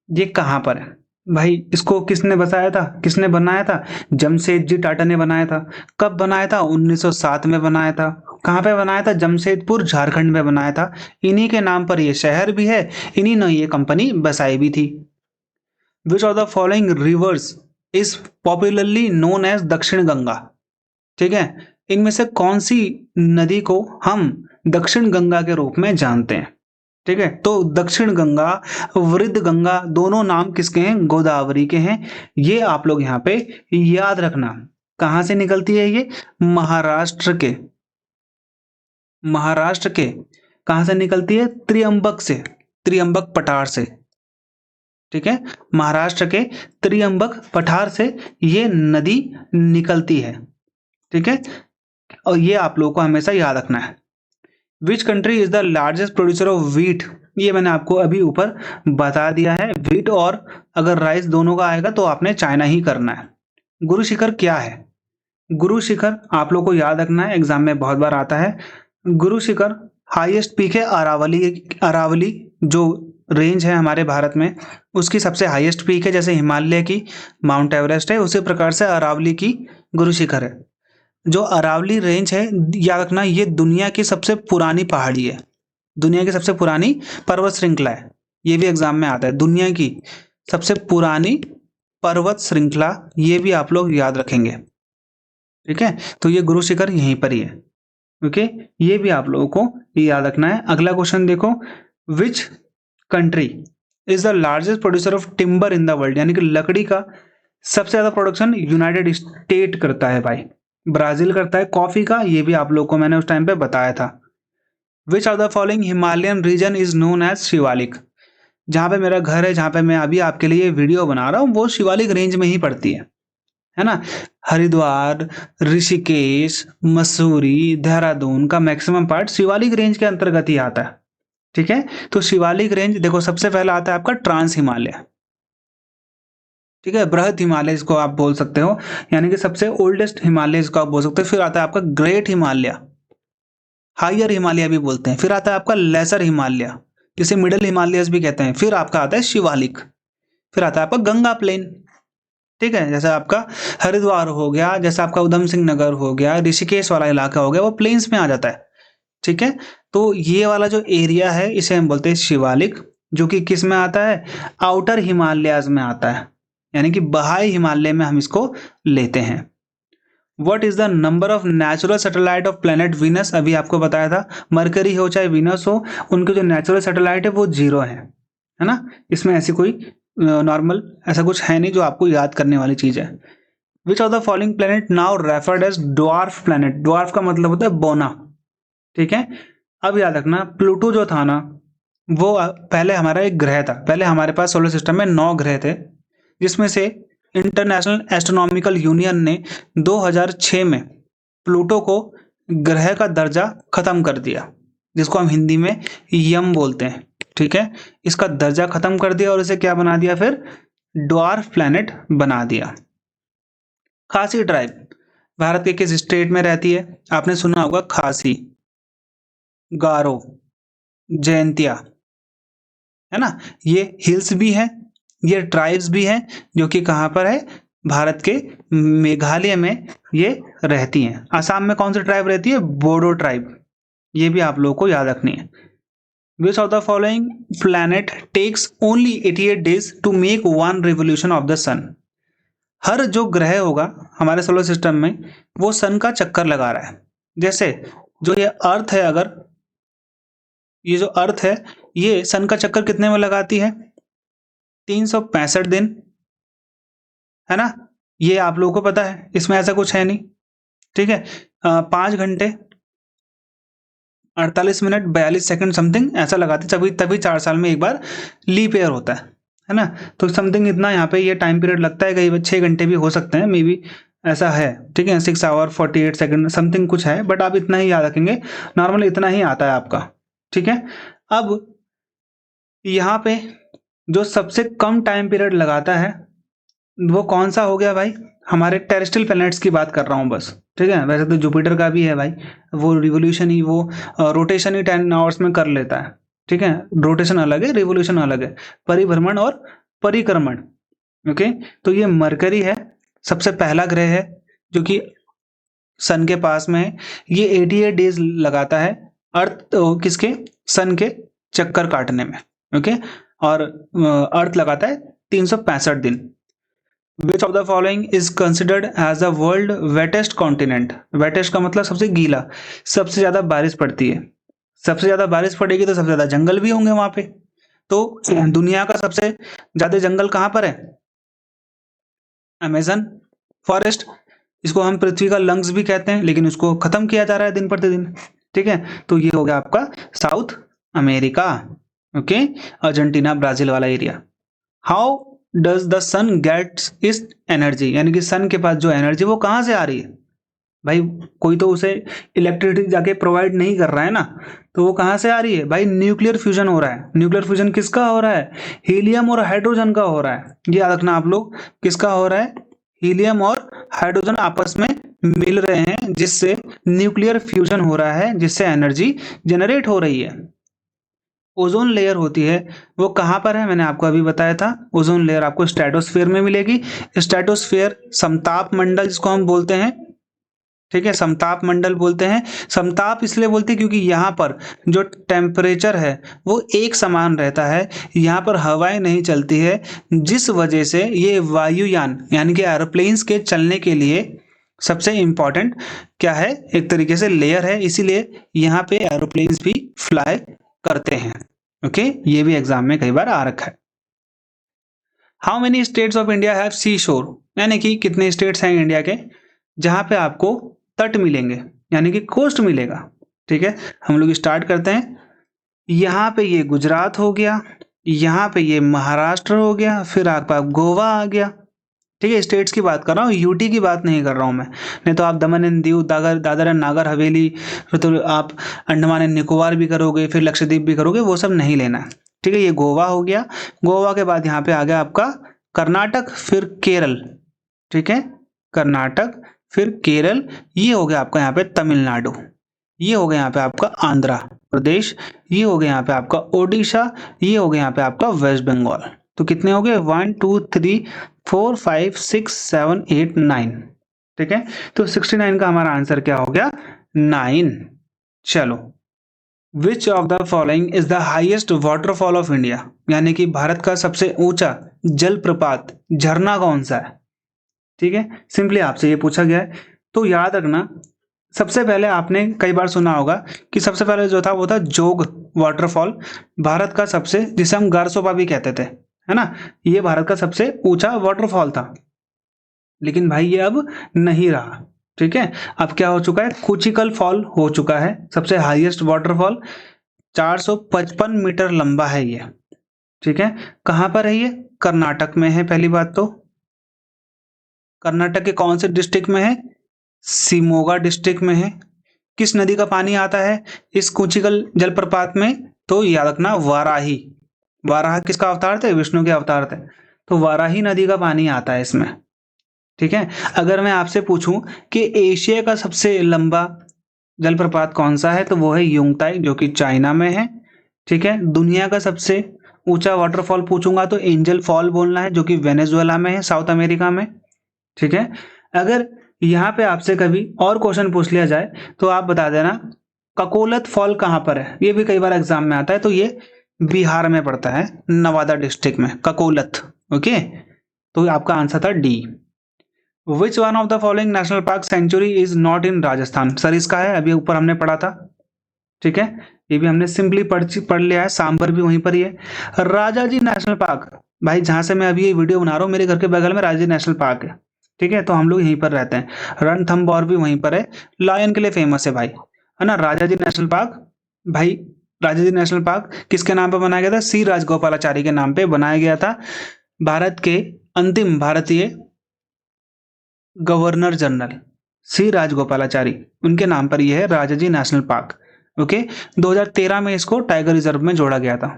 ये कहाँ पर है? भाई इसको किसने बताया था, किसने बनाया था? जमशेदजी टाटा ने बनाया था। कब बनाया था? 1907 में बनाया था। कहाँ पे बनाया था? जमशेदपुर, झारखंड में बनाया था। इन्हीं के नाम पर ये शहर भी है, इन्हीं ने ये कंपनी बसाई भी थी। Which of the following rivers is popularly known as Dakshin Ganga? ठीक है, इनमें से कौन सी नदी को हम दक्षिण गंगा के रूप में जानते हैं? ठीक है, तो दक्षिण गंगा, वृद्ध गंगा, दोनों नाम किसके हैं? गोदावरी के हैं। ये आप लोग यहाँ पे याद रखना। कहां से निकलती है ये? महाराष्ट्र के, महाराष्ट्र के कहां से निकलती है? त्रियंबक से, त्रियंबक पठार से। ठीक है, महाराष्ट्र के त्रियंबक पठार से ये नदी निकलती है। ठीक है, और ये आप लोगों को हमेशा याद रखना है। विच country is the largest producer of wheat? ये मैंने आपको अभी ऊपर बता दिया है। व्हीट और अगर राइस दोनों का आएगा तो आपने चाइना ही करना है। गुरु शिखर क्या है? गुरु शिखर आप लोग को याद रखना है, एग्जाम में बहुत बार आता है। गुरु शिखर हाईएस्ट पीक है अरावली। अरावली जो रेंज है हमारे भारत में, उसकी सबसे हाईएस्ट पीक है। जैसे हिमालय की माउंट एवरेस्ट है, उसी प्रकार से अरावली की गुरु शिखर है। जो अरावली रेंज है, याद रखना, ये दुनिया की सबसे पुरानी पहाड़ी है, दुनिया की सबसे पुरानी पर्वत श्रृंखला है। ये भी एग्जाम में आता है, दुनिया की सबसे पुरानी पर्वत श्रृंखला, ये भी आप लोग याद रखेंगे। ठीक है, तो ये गुरु शिखर यहीं पर ही है। ओके, ये भी आप लोगों को याद रखना है। अगला क्वेश्चन देखो, विच country is the largest producer of timber in the world? यानी कि लकड़ी का सबसे ज्यादा प्रोडक्शन यूनाइटेड स्टेट करता है भाई, ब्राजील करता है। कॉफी का ये भी आप लोग को मैंने उस टाइम पे बताया था। Which of the following Himalayan region is known as Shivalik? जहां पे मेरा घर है, जहां पे मैं अभी आपके लिए वीडियो बना रहा हूँ, वो शिवालिक रेंज में ही पड़ती है है ना। हरिद्वार, ऋषिकेश, मसूरी, देहरादून का मैक्सिमम पार्ट शिवालिक रेंज के अंतर्गत ही आता है। ठीक है, तो शिवालिक रेंज देखो सबसे पहला आता है आपका ट्रांस हिमालय। ठीक है, बृहद हिमालय इसको आप बोल सकते हो, यानी कि सबसे ओल्डेस्ट हिमालय इसको आप बोल सकते हो। फिर आता है आपका ग्रेट हिमालय, हायर हिमालय भी बोलते हैं। फिर आता है आपका लेसर हिमालय, जिसे मिडिल हिमालयस भी कहते हैं। फिर आपका आता है शिवालिक। फिर आता है आपका गंगा प्लेन। ठीक है, जैसे आपका हरिद्वार हो गया, जैसे आपका उधम सिंह नगर हो गया, ऋषिकेश वाला इलाका हो गया, वो प्लेन्स में आ जाता है। ठीक है, तो ये वाला जो एरिया है इसे हम बोलते हैं शिवालिक, जो कि किस में आता है, आउटर हिमालयाज में आता है, यानी कि बाह्य हिमालय में हम इसको लेते हैं। What is the number of natural satellite of planet Venus, अभी आपको बताया था, मरकरी हो चाहे वीनस हो, उनके जो नेचुरल सैटेलाइट है वो 0 है ना। इसमें ऐसी कोई नॉर्मल ऐसा कुछ है नहीं जो आपको याद करने वाली चीज है। Which of the following planet now referred as dwarf planet, dwarf का मतलब होता है बोना। ठीक है, अब याद रखना प्लूटो जो था ना, वो पहले हमारा एक ग्रह था। पहले हमारे पास सोलर सिस्टम में 9 ग्रह थे, जिसमें से इंटरनेशनल एस्ट्रोनॉमिकल यूनियन ने 2006 में प्लूटो को ग्रह का दर्जा खत्म कर दिया, जिसको हम हिंदी में यम बोलते हैं। ठीक है, इसका दर्जा खत्म कर दिया और इसे क्या बना दिया, फिर ड्वार्फ प्लैनेट बना दिया। खासी ट्राइब भारत के किस स्टेट में रहती है, आपने सुना होगा खासी, गारो, जयंतिया, है ना। ये हिल्स भी है, ये ट्राइब्स भी हैं, जो कि कहाँ पर है, भारत के मेघालय में ये रहती हैं। असम में कौन सी ट्राइब रहती है, बोडो ट्राइब, ये भी आप लोगों को याद रखनी है। Which of the following planet takes only 88 days to make 1 revolution of the sun, हर जो ग्रह होगा हमारे सोलर सिस्टम में वो सन का चक्कर लगा रहा है। जैसे जो ये अर्थ है, अगर ये जो अर्थ है ये सन का चक्कर कितने में लगाती है, 365 दिन, है ना। ये आप लोगों को पता है, इसमें ऐसा कुछ है नहीं। ठीक है, 5 घंटे 48 मिनट 42 सेकंड समथिंग ऐसा लगाते, तभी तभी 4 साल में एक बार लीप ईयर होता है ना। तो समथिंग इतना यहाँ पे ये टाइम पीरियड लगता है, कई बार 6 घंटे भी हो सकते हैं, मे बी ऐसा है। ठीक है, 6 आवर 48 सेकंड समथिंग कुछ है, बट आप इतना ही याद रखेंगे, नॉर्मली इतना ही आता है आपका। ठीक है, अब यहाँ पे जो सबसे कम टाइम पीरियड लगाता है वो कौन सा हो गया भाई, हमारे टेरेस्ट्रियल प्लैनेट्स की बात कर रहा हूँ बस। ठीक है, वैसे तो जुपिटर का भी है भाई, वो रिवोल्यूशन ही, वो रोटेशन ही 10 आवर्स में कर लेता है। ठीक है, रोटेशन अलग है, रिवोल्यूशन अलग है, परिभ्रमण और परिक्रमण। ओके, तो ये मरकरी है, सबसे पहला ग्रह है जो कि सन के पास में है। ये 88 डेज लगाता है अर्थ किसके, सन के चक्कर काटने में। ओके, और अर्थ लगाता है 365 दिन। Which of the following is considered as the world wettest continent, wettest का मतलब सबसे गीला, सबसे ज्यादा बारिश पड़ती है, सबसे ज्यादा बारिश पड़ेगी तो सबसे ज्यादा जंगल भी होंगे वहां पे। तो दुनिया का सबसे ज्यादा जंगल कहां पर है, अमेजन फॉरेस्ट, इसको हम पृथ्वी का लंग्स भी कहते हैं, लेकिन उसको खत्म किया जा रहा है दिन प्रतिदिन। ठीक है, तो ये हो गया आपका South America. Okay, Argentina Brazil वाला area. How does the sun gets its energy, यानी कि सन के पास जो एनर्जी वो कहाँ से आ रही है भाई, कोई तो उसे इलेक्ट्रिसिटी जाके प्रोवाइड नहीं कर रहा है ना, तो वो कहाँ से आ रही है भाई, न्यूक्लियर फ्यूजन हो रहा है। न्यूक्लियर फ्यूजन किसका हो रहा है, हीलियम और हाइड्रोजन का हो रहा है, ये याद रखना आप लोग, किसका हो रहा है, हीलियम और हाइड्रोजन आपस में मिल रहे हैं, जिससे न्यूक्लियर फ्यूजन हो रहा है, जिससे एनर्जी जनरेट हो रही है। ओजोन लेयर होती है वो कहाँ पर है, मैंने आपको अभी बताया था, ओजोन लेयर आपको स्ट्रेटोस्फेयर में मिलेगी। स्ट्रेटोस्फेयर समताप मंडल जिसको हम बोलते हैं, ठीक है, समताप मंडल बोलते हैं। समताप इसलिए बोलते हैं क्योंकि यहाँ पर जो टेम्परेचर है वो एक समान रहता है, यहाँ पर हवाएं नहीं चलती है, जिस वजह से ये वायुयान यानी कि एरोप्लेन्स के चलने के लिए सबसे इम्पॉर्टेंट क्या है, एक तरीके से लेयर है, इसीलिए यहाँ पे एरोप्लेन्स भी फ्लाई करते हैं। ओके, ये भी एग्जाम में कई बार आ रखा है। How many states of India have sea shore, यानी कि कितने स्टेट्स हैं इंडिया के जहां पे आपको तट मिलेंगे, यानी कि कोस्ट मिलेगा। ठीक है, हम लोग स्टार्ट करते हैं, यहाँ पे ये गुजरात हो गया, यहाँ पे ये महाराष्ट्र हो गया, फिर आपका गोवा आ गया, ठीक है, स्टेट्स की बात कर रहा हूँ, यूटी की बात नहीं कर रहा हूँ मैं। नहीं तो आप दमन एंड दीव, दादर एंड नागर हवेली, फिर तो आप अंडमान एंड निकोबार भी करोगे, फिर लक्षद्वीप भी करोगे, वो सब नहीं लेना है। ठीक है, ये गोवा हो गया। गोवा के बाद यहाँ पे आ गया आपका कर्नाटक, फिर केरल। ठीक है, कर्नाटक फिर केरल, ये हो गया आपका यहाँ पे तमिलनाडु, ये हो गया यहाँ पे आपका आंध्र प्रदेश, ये हो गया यहाँ पे आपका ओडिशा, ये हो गया यहाँ पे आपका वेस्ट बंगाल। तो कितने हो गए? 1 2 3 4 5 6 7 8 9। ठीक है, तो 69 का हमारा आंसर क्या हो गया? 9। चलो, विच of the following is the highest waterfall of India, यानी कि भारत का सबसे ऊंचा जलप्रपात झरना कौन सा है? ठीक है, सिंपली आपसे ये पूछा गया है। तो याद रखना, सबसे पहले आपने कई बार सुना होगा कि सबसे पहले जो था वो था जोग वाटरफॉल, भारत का सबसे, जिसे हम गारसोपा भी कहते थे, है ना, ये भारत का सबसे ऊंचा वाटरफॉल था। लेकिन भाई ये अब नहीं रहा। ठीक है, अब क्या हो चुका है? कुचिकल फॉल हो चुका है सबसे हाईएस्ट वाटरफॉल, 455 मीटर लंबा है ये। ठीक है, कहां पर है ये? कर्नाटक में है। पहली बात तो कर्नाटक के कौन से डिस्ट्रिक्ट में है? शिमोगा डिस्ट्रिक्ट में है। किस नदी का पानी आता है इस कुचिकल जलप्रपात में? तो याद रखना, वाराही। वाराह किसका अवतार थे? विष्णु के अवतार थे। तो वाराही नदी का पानी आता है इसमें। ठीक है, अगर मैं आपसे पूछूं कि एशिया का सबसे लंबा जलप्रपात कौन सा है, तो वो है युंगताई, जो कि चाइना में है। ठीक है, दुनिया का सबसे ऊंचा वाटरफॉल पूछूंगा तो एंजल फॉल बोलना है, जो कि वेनेजुएला में है, साउथ अमेरिका में। ठीक है, अगर यहाँ पे आपसे कभी और क्वेश्चन पूछ लिया जाए तो आप बता देना ककोलत फॉल कहाँ पर है, ये भी कई बार एग्जाम में आता है। तो ये बिहार में पड़ता है, नवादा डिस्ट्रिक्ट में, ककोलत। ओके, तो आपका आंसर था D. Which one of the following national park sanctuary is not in Rajasthan? Sir इसका है, अभी ऊपर हमने पढ़ा था। ठीक है, ये भी हमने सिंपली पढ़ लिया है, सांबर भी वहीं पर ही है। राजाजी नेशनल पार्क, भाई जहां से मैं अभी ये वीडियो बना रहा हूँ मेरे घर के बगल में राजाजी नेशनल पार्क है। ठीक है, तो हम लोग यहीं पर रहते हैं। रणथंबोर भी वहीं पर है, लायन के लिए फेमस है भाई, है ना। राजाजी नेशनल पार्क, भाई राजाजी नेशनल पार्क किसके नाम पर बनाया गया था? सी राजगोपालाचारी के नाम पे बनाया गया था। भारत के अंतिम भारतीय गवर्नर जनरल सी राजगोपालाचारी, उनके नाम पर यह है राजाजी नेशनल पार्क। ओके, 2013 में इसको टाइगर रिजर्व में जोड़ा गया था।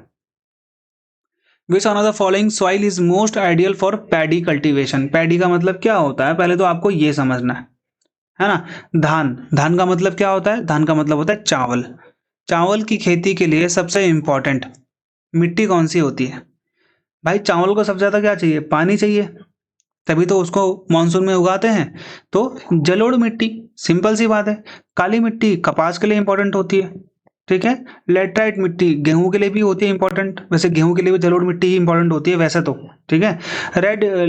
विच one of the following soil is most ideal for paddy cultivation? Paddy का मतलब क्या होता है, पहले तो आपको ये समझना है ना। धान, धान का मतलब क्या होता है? धान का मतलब होता है चावल। चावल की खेती के लिए सबसे इंपॉर्टेंट मिट्टी कौन सी होती है? भाई चावल को सबसे ज्यादा क्या चाहिए? पानी चाहिए, तभी तो उसको मानसून में उगाते हैं। तो जलोढ़ मिट्टी, सिंपल सी बात है। काली मिट्टी कपास के लिए इंपॉर्टेंट होती है। ठीक है, लेटराइट मिट्टी गेहूं के लिए भी होती है इंपॉर्टेंट, वैसे गेहूं के लिए भी जलोढ़ मिट्टी ही इंपॉर्टेंट होती है वैसे तो। ठीक है,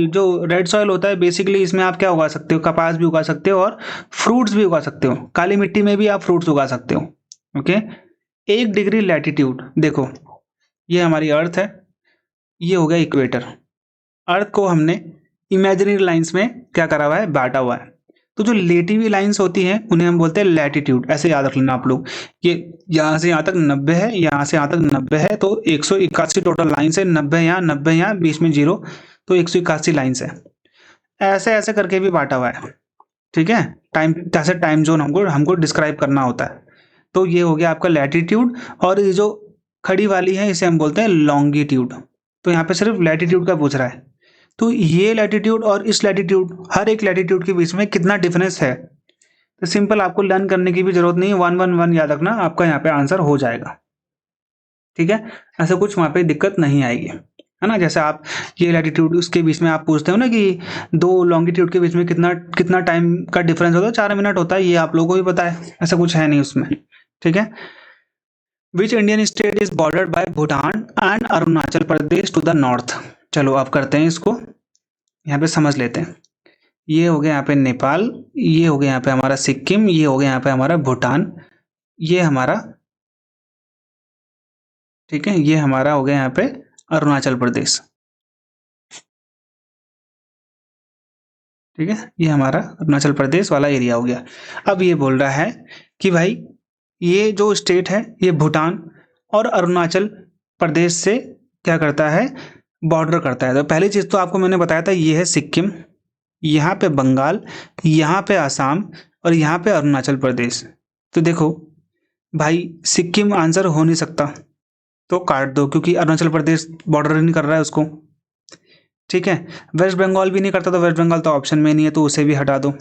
जो रेड सॉइल होता है बेसिकली, इसमें आप क्या उगा सकते हो? कपास भी उगा सकते हो और फ्रूट्स भी उगा सकते हो। काली मिट्टी में भी आप फ्रूट्स उगा सकते हो। ओके, 1 डिग्री लैटिट्यूड, देखो ये हमारी अर्थ है, ये हो गया इक्वेटर। अर्थ को हमने इमेजिनरी लाइंस में क्या करा हुआ है? बांटा हुआ है। तो जो लेटी हुई लाइंस होती हैं उन्हें हम बोलते हैं लैटिट्यूड। ऐसे याद रख लेना आप लोग, ये यहाँ से यहाँ तक 90 है, यहाँ से यहाँ तक 90 है, तो 181 टोटल लाइंस है। 90 यहाँ, 90 यहाँ, बीच में 0, तो 181 लाइंस है। ऐसे ऐसे करके भी बांटा हुआ है। ठीक है, टाइम, जैसे टाइम जोन हमको डिस्क्राइब करना होता है। तो ये हो गया आपका लैटिट्यूड, और ये जो खड़ी वाली है इसे हम बोलते हैं लॉन्गिट्यूड। तो यहाँ पे सिर्फ लैटिट्यूड का पूछ रहा है। तो ये लैटिट्यूड और इस लैटिट्यूड, हर एक लैटिट्यूड के बीच में कितना डिफरेंस है? तो सिंपल, आपको लर्न करने की भी जरूरत नहीं है, 111 याद रखना, आपका यहाँ पे आंसर हो जाएगा। ठीक है, ऐसा कुछ वहां पे दिक्कत नहीं आएगी, है ना। जैसे आप ये लैटिट्यूड, उसके बीच में आप पूछते हो ना कि 2 लॉन्गिट्यूड के बीच में कितना कितना टाइम का डिफरेंस होता है? 4 मिनट होता है, ये आप लोगों को भी पता है, ऐसा कुछ है नहीं उसमें। ठीक है, which Indian state is bordered by Bhutan and Arunachal Pradesh to the north? चलो आप करते हैं इसको, यहाँ पे समझ लेते हैं। ये हो गया यहाँ पे नेपाल, ये हो गया यहाँ पे हमारा सिक्किम, ये हो गया यहाँ पे हमारा भूटान, ये हमारा, ठीक है, ये हमारा हो गया यहाँ पे अरुणाचल प्रदेश। ठीक है, ये हमारा अरुणाचल प्रदेश वाला एरिया हो गया। अब ये बोल रहा है कि भाई ये जो स्टेट है ये भूटान और अरुणाचल प्रदेश से क्या करता है? बॉर्डर करता है। तो पहली चीज तो आपको मैंने बताया था, ये है सिक्किम। यहाँ पे बंगाल, यहाँ पे आसाम और यहाँ पे अरुणाचल प्रदेश। तो देखो भाई सिक्किम आंसर हो नहीं सकता, तो काट दो क्योंकि अरुणाचल प्रदेश बॉर्डर नहीं कर रहा है उसको। ठीक है, वेस्ट बंगाल भी नहीं करता तो वेस्ट बंगाल तो ऑप्शन में नहीं है, तो उसे भी हटा दो।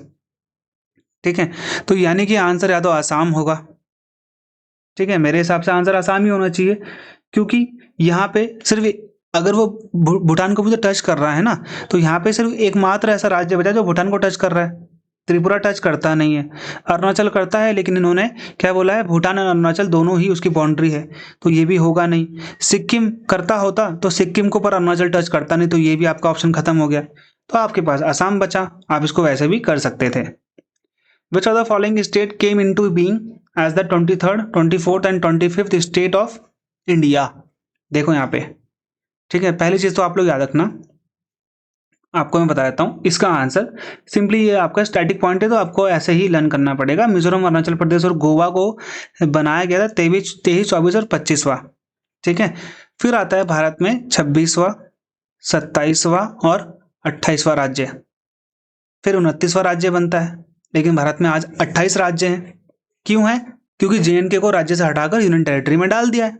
ठीक है, तो यानी कि आंसर या तो आसाम होगा। ठीक है, मेरे हिसाब से आंसर आसाम ही होना चाहिए, क्योंकि यहाँ पे सिर्फ अगर वो भूटान को भी तो टच कर रहा है ना, तो यहाँ पे सिर्फ एकमात्र ऐसा राज्य बचा जो भूटान को टच कर रहा है। त्रिपुरा टच करता नहीं है, अरुणाचल करता है, लेकिन इन्होंने क्या बोला है, भूटान और अरुणाचल दोनों ही उसकी बाउंड्री है, तो ये भी होगा नहीं। सिक्किम करता होता तो सिक्किम को पर अरुणाचल टच करता नहीं, तो ये भी आपका ऑप्शन खत्म हो गया। तो आपके पास असम बचा, आप इसको वैसे भी कर सकते थे। Which of the following state came into being as the 23rd, 24th and 25th state of India? देखो यहाँ पे, ठीक है, पहली चीज तो आप लोग याद रखना, आपको मैं बता देता हूँ इसका आंसर। सिंपली ये आपका स्टैटिक पॉइंट है, तो आपको ऐसे ही लर्न करना पड़ेगा। मिजोरम, अरुणाचल प्रदेश और गोवा को बनाया गया था 23, 24 और 25वां। ठीक है, फिर आता है भारत में 26वां, 27वां और 28वां राज्य, फिर 29वां राज्य बनता है। लेकिन भारत में आज 28 राज्य हैं। क्यों है? क्योंकि जेएनके को राज्य से हटाकर यूनियन टेरिटरी में डाल दिया है।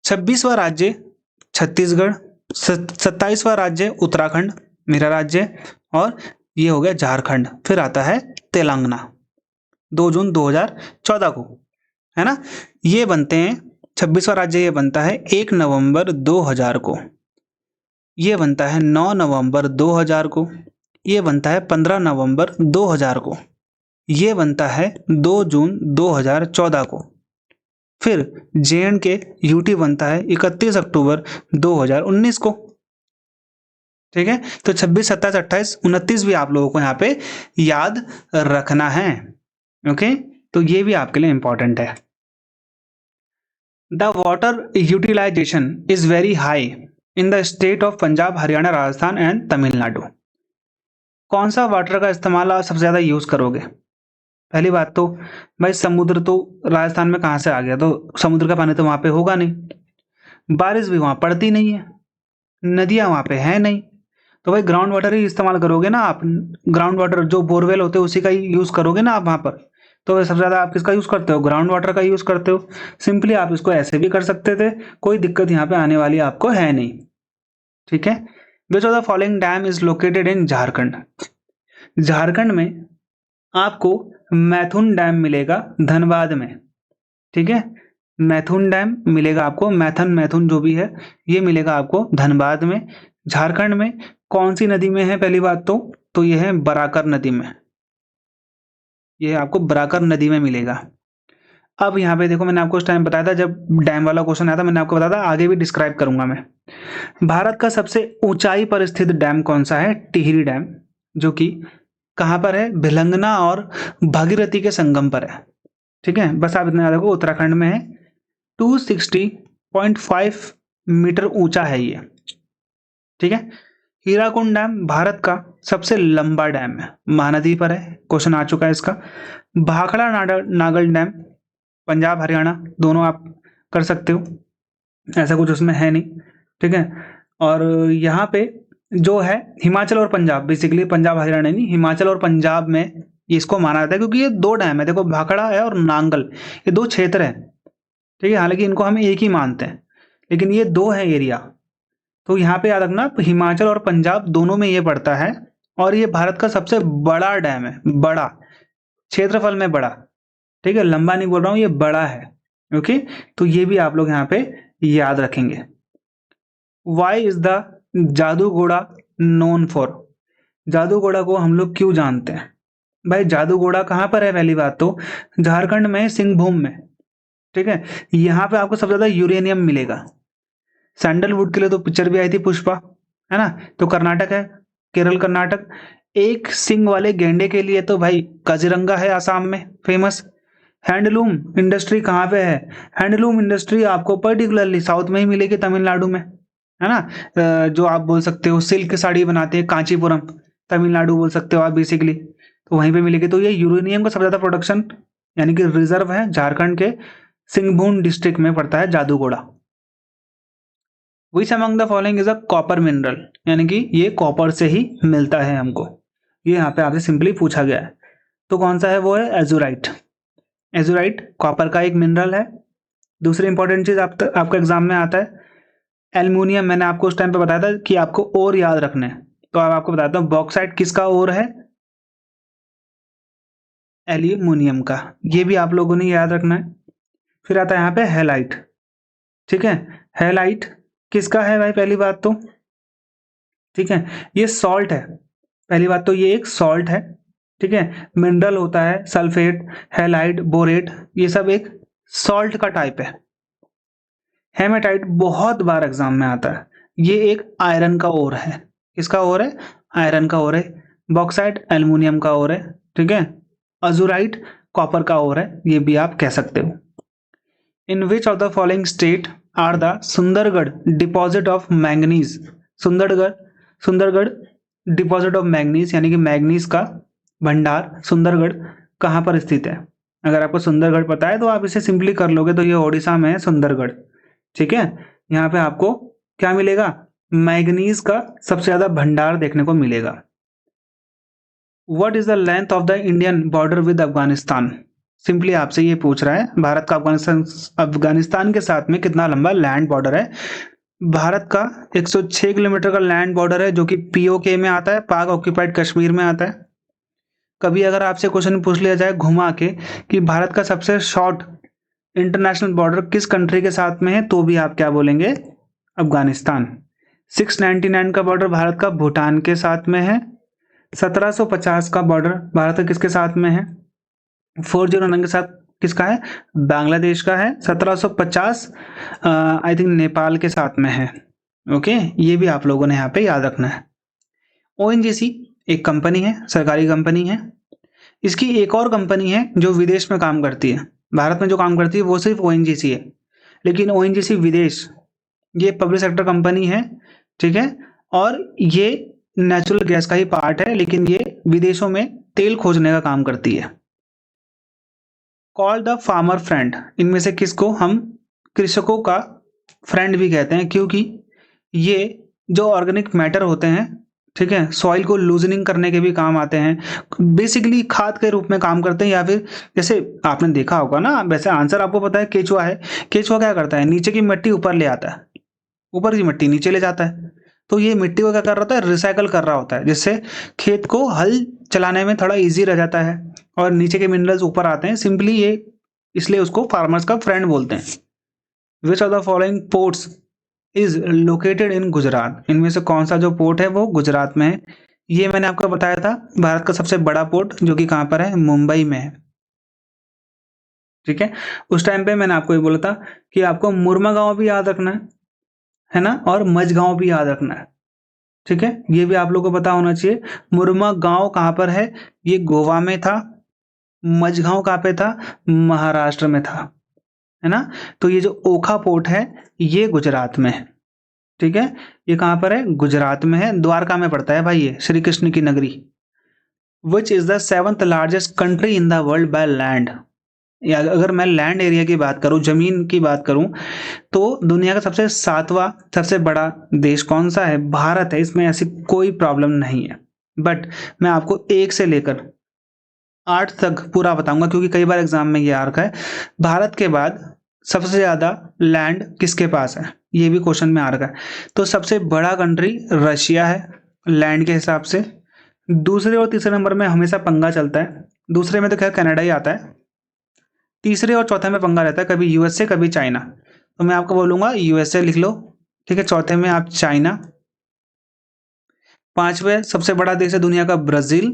26वां राज्य छत्तीसगढ़, 27वां राज्य उत्तराखंड मेरा राज्य, और ये हो गया झारखंड। फिर आता है तेलंगाना 2 जून 2014 को, है ना। ये बनते हैं 26वां राज्य, ये बनता है 1 नवंबर 2000 को, ये बनता है 9 नवंबर 2000 को, ये बनता है 15 नवंबर 2000 को, ये बनता है 2 जून 2014 को। फिर जेएनके यूटी बनता है 31 अक्टूबर 2019 को। ठीक है, तो 26, 27, 28, 29 भी आप लोगों को यहाँ पे याद रखना है। ओके, तो ये भी आपके लिए इंपॉर्टेंट है। The water utilisation is very high in the state of Punjab, Haryana, Rajasthan and Tamil Nadu. कौन सा वाटर का इस्तेमाल आप सबसे ज्यादा यूज करोगे? पहली बात तो भाई समुद्र तो राजस्थान में कहाँ से आ गया, तो समुद्र का पानी तो वहां पे होगा नहीं, बारिश भी वहां पड़ती नहीं है, नदियां वहां पे है नहीं, तो भाई ग्राउंड वाटर ही इस्तेमाल करोगे ना आप। ग्राउंड वाटर जो बोरवेल होते हैं उसी का ही यूज करोगे ना आप वहां पर। तो सबसे ज्यादा आप किसका यूज करते हो? ग्राउंड वाटर का यूज करते हो। सिंपली आप इसको ऐसे भी कर सकते थे, कोई दिक्कत यहाँ पे आने वाली आपको है नहीं। ठीक है, which of the following dam is located in Jharkhand? Jharkhand में आपको मैथुन डैम मिलेगा धनबाद में। ठीक है, मैथुन डैम मिलेगा आपको, मैथुन जो भी है ये मिलेगा आपको धनबाद में। झारखंड में कौन सी नदी में है? पहली बात तो ये है बराकर नदी में, ये आपको बराकर नदी में मिलेगा। अब यहाँ पे देखो, मैंने आपको उस टाइम बताया था जब डैम वाला क्वेश्चन आया था, मैंने आपको बताया था, आगे भी डिस्क्राइब करूंगा मैं। भारत का सबसे ऊंचाई पर स्थित डैम कौन सा है? टिहरी डैम, जो कि कहाँ पर है? भिलंगना और भागीरथी के संगम पर है। ठीक है, बस आप इतना याद रखो, उत्तराखंड में है, 260.5 मीटर ऊंचा है ये। ठीक है, हीराकुंड डैम भारत का सबसे लंबा डैम है, महानदी पर है, क्वेश्चन आ चुका है इसका। भाखड़ा नागल डैम पंजाब हरियाणा दोनों आप कर सकते हो, ऐसा कुछ उसमें है नहीं। ठीक है, और यहाँ पे जो है हिमाचल और पंजाब, बेसिकली पंजाब हरियाणा नहीं, हिमाचल और पंजाब में इसको माना जाता है, क्योंकि ये 2 डैम है। देखो भाखड़ा है और नांगल, ये 2 क्षेत्र है। ठीक है, हालांकि इनको हम एक ही मानते हैं, लेकिन ये 2 है एरिया। तो यहाँ पे याद रखना, हिमाचल और पंजाब दोनों में ये पड़ता है, और ये भारत का सबसे बड़ा डैम है, बड़ा क्षेत्रफल में बड़ा। ठीक है, लंबा नहीं बोल रहा हूँ, ये बड़ा है। ओके, तो ये भी आप लोग यहाँ पे याद रखेंगे। वाई इज द जादू घोड़ा नोन फॉर? जादू घोड़ा को हम लोग क्यों जानते हैं? भाई जादू घोड़ा कहाँ पर है? पहली बात तो झारखंड में सिंहभूम में। ठीक है, यहाँ पे आपको सबसे ज्यादा यूरेनियम मिलेगा। सैंडलवुड के लिए तो पिक्चर भी आई थी पुष्पा, है ना। तो कर्नाटक है, केरल कर्नाटक। एक सिंग वाले गेंडे के लिए तो भाई काजीरंगा है आसाम में फेमस। हैंडलूम इंडस्ट्री कहाँ पे है? हैंडलूम इंडस्ट्री आपको पर्टिकुलरली साउथ में ही मिलेगी, तमिलनाडु में, है ना। जो आप बोल सकते हो सिल्क साड़ी बनाते हैं, कांचीपुरम तमिलनाडु बोल सकते हो आप बेसिकली, तो वहीं पे मिलेगी। तो ये यूरेनियम का सबसे ज्यादा प्रोडक्शन यानी कि रिजर्व है झारखंड के सिंहभूम डिस्ट्रिक्ट में पड़ता है जादूगोड़ा। विच among the following is a copper mineral, यानी कि ये कॉपर से ही मिलता है हमको, ये यहाँ पे आपसे सिंपली पूछा गया है। तो कौन सा है, वो है एजुराइट। एजुराइट कॉपर का एक मिनरल है। दूसरी इंपॉर्टेंट चीज आपका एग्जाम में आता है एल्युमिनियम। मैंने आपको उस टाइम पे बताया था कि आपको ओर याद रखने हैं, तो अब आपको बताता हूँ बॉक्साइट किसका ओर है, एल्यूमिनियम का, ये भी आप लोगों ने याद रखना है। फिर आता है यहाँ पे हैलाइट, ठीक है। हैलाइट किसका है भाई, पहली बात तो, ठीक है, ये सॉल्ट है। पहली बात तो ये एक सॉल्ट है, ठीक है। मिनरल होता है सल्फेट, हैलाइड, बोरेट, ये सब एक सॉल्ट का टाइप है। हेमेटाइट बहुत बार एग्जाम में आता है, ये एक आयरन का ओर है। किसका ओर है, आयरन का ओर है। बॉक्साइट एल्युमिनियम का ओर है, ठीक है। अजुराइट कॉपर का ओर है, ये भी आप कह सकते हो। In which of the following state are the Sundargarh deposit of manganese, Sundargarh deposit of manganese यानी कि मैंगनीज का भंडार सुंदरगढ़ कहाँ पर स्थित है। अगर आपको सुंदरगढ़ पता है तो आप इसे सिंपली कर लोगे, तो ये ओडिशा में है सुंदरगढ़, ठीक है। यहाँ पे आपको क्या मिलेगा, मैंगनीज का सबसे ज्यादा भंडार देखने को मिलेगा। What is the length of the Indian border with Afghanistan, simply आपसे ये पूछ रहा है भारत का अफगानिस्तान के साथ में कितना लंबा लैंड बॉर्डर है। भारत का 106 किलोमीटर का लैंड बॉर्डर है, जो कि पीओके में आता है, पाक ऑक्यूपाइड कश्मीर में आता है। कभी अगर आपसे क्वेश्चन पूछ लिया जाए घुमा के कि भारत का सबसे शॉर्ट इंटरनेशनल बॉर्डर किस कंट्री के साथ में है, तो भी आप क्या बोलेंगे, अफगानिस्तान। 699 का बॉर्डर भारत का भूटान के साथ में है। 1750 का बॉर्डर भारत का किसके साथ में है, 409 के साथ किसका है, बांग्लादेश का है। 1750 आई थिंक नेपाल के साथ में है। ओके, ये भी आप लोगों ने यहाँ पे याद रखना है। ओएनजीसी एक कंपनी है, सरकारी कंपनी है। इसकी एक और कंपनी है जो विदेश में काम करती है, भारत में जो काम करती है वो सिर्फ ओएनजीसी है, लेकिन ओएनजीसी विदेश, ये पब्लिक सेक्टर कंपनी है, ठीक है। और ये नेचुरल गैस का ही पार्ट है, लेकिन ये विदेशों में तेल खोजने का काम करती है। कॉल द फार्मर फ्रेंड, इनमें से किसको हम कृषकों का फ्रेंड भी कहते हैं, क्योंकि ये जो ऑर्गेनिक मैटर होते हैं, ठीक है, सॉइल को लूजनिंग करने के भी काम आते हैं, बेसिकली खाद के रूप में काम करते हैं। या फिर जैसे आपने देखा होगा ना, वैसे आंसर आपको पता है, केचुआ है। केचुआ क्या करता है, नीचे की मिट्टी ऊपर ले आता है, ऊपर की मिट्टी नीचे ले जाता है। तो ये मिट्टी को क्या कर रहा होता है, रिसाइकल कर रहा होता है, जिससे खेत को हल चलाने में थोड़ा इजी रह जाता है और नीचे के मिनरल्स ऊपर आते हैं। सिंपली ये इसलिए उसको फार्मर्स का फ्रेंड बोलते हैं। विच of the following ports is located in Gujarat, इनमें से कौन सा जो पोर्ट है वो गुजरात में है। ये मैंने आपको बताया था, भारत का सबसे बड़ा पोर्ट जो कि कहाँ पर है, मुंबई में है, ठीक है। उस टाइम पे मैंने आपको ये बोला था कि आपको मुरमा गांव भी याद रखना है ना, और मझगांव भी याद रखना है, ठीक है। ये भी आप लोगों को पता होना चाहिए। मुरमा गांव कहाँ पर है, ये गोवा में था। मझगांव कहाँ पे था, महाराष्ट्र में था, है ना। तो ये जो ओखा पोर्ट है ये गुजरात में है, ठीक है। ये कहाँ पर है, गुजरात में है, द्वारका में पड़ता है भाई, ये श्री कृष्ण की नगरी। विच is the 7th largest country in the world by land, या अगर मैं लैंड एरिया की बात करूं, जमीन की बात करूं, तो दुनिया का सबसे 7वां सबसे बड़ा देश कौन सा है, भारत है। इसमें ऐसी कोई प्रॉब्लम नहीं है, बट मैं आपको 1 से लेकर 8 तक पूरा बताऊंगा, क्योंकि कई बार एग्जाम में ये आ रखा है भारत के बाद सबसे ज्यादा लैंड किसके पास है, ये भी क्वेश्चन में आ रखा है। तो सबसे बड़ा कंट्री रशिया है लैंड के हिसाब से। दूसरे और तीसरे नंबर में हमेशा पंगा चलता है, दूसरे में तो खैर कनाडा ही आता है, तीसरे और चौथे में पंगा रहता है, कभी यूएसए कभी चाइना। तो मैं आपको बोलूंगा यूएसए लिख लो, ठीक है। चौथे में आप चाइना। 5वें सबसे बड़ा देश है दुनिया का ब्राजील।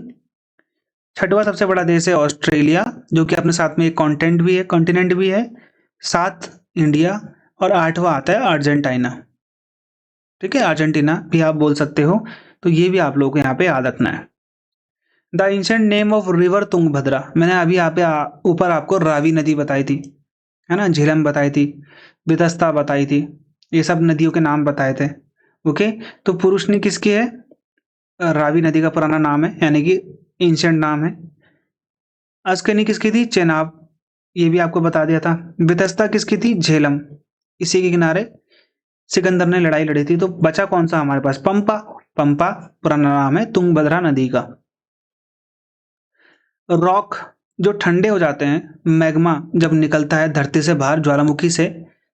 6वां सबसे बड़ा देश है ऑस्ट्रेलिया, जो कि अपने साथ में एक कॉन्टिनेंट भी है। 7 इंडिया, और 8वां आता है अर्जेंटीना, ठीक है। अर्जेंटीना भी आप बोल सकते हो। तो ये भी आप लोगों को यहाँ पे याद रखना है। The ancient name of river Tungabhadra, मैंने अभी यहाँ पे ऊपर आपको रावी नदी बताई थी, है ना, झेलम बताई थी, बितस्ता बताई थी, ये सब नदियों के नाम बताए थे। ओके, तो पुरुषनी किसकी है, रावी नदी का पुराना नाम है, यानी कि एंशिएंट नाम है। अस्कनी किसकी थी, चेनाब, ये भी आपको बता दिया था। बितस्ता किसकी थी, झेलम, इसी के किनारे सिकंदर ने लड़ाई लड़ी थी। तो बचा कौन सा हमारे पास? पंपा। पंपा पुराना नाम है तुंगभद्रा नदी का। रॉक जो ठंडे हो जाते हैं, मैग्मा जब निकलता है धरती से बाहर ज्वालामुखी से,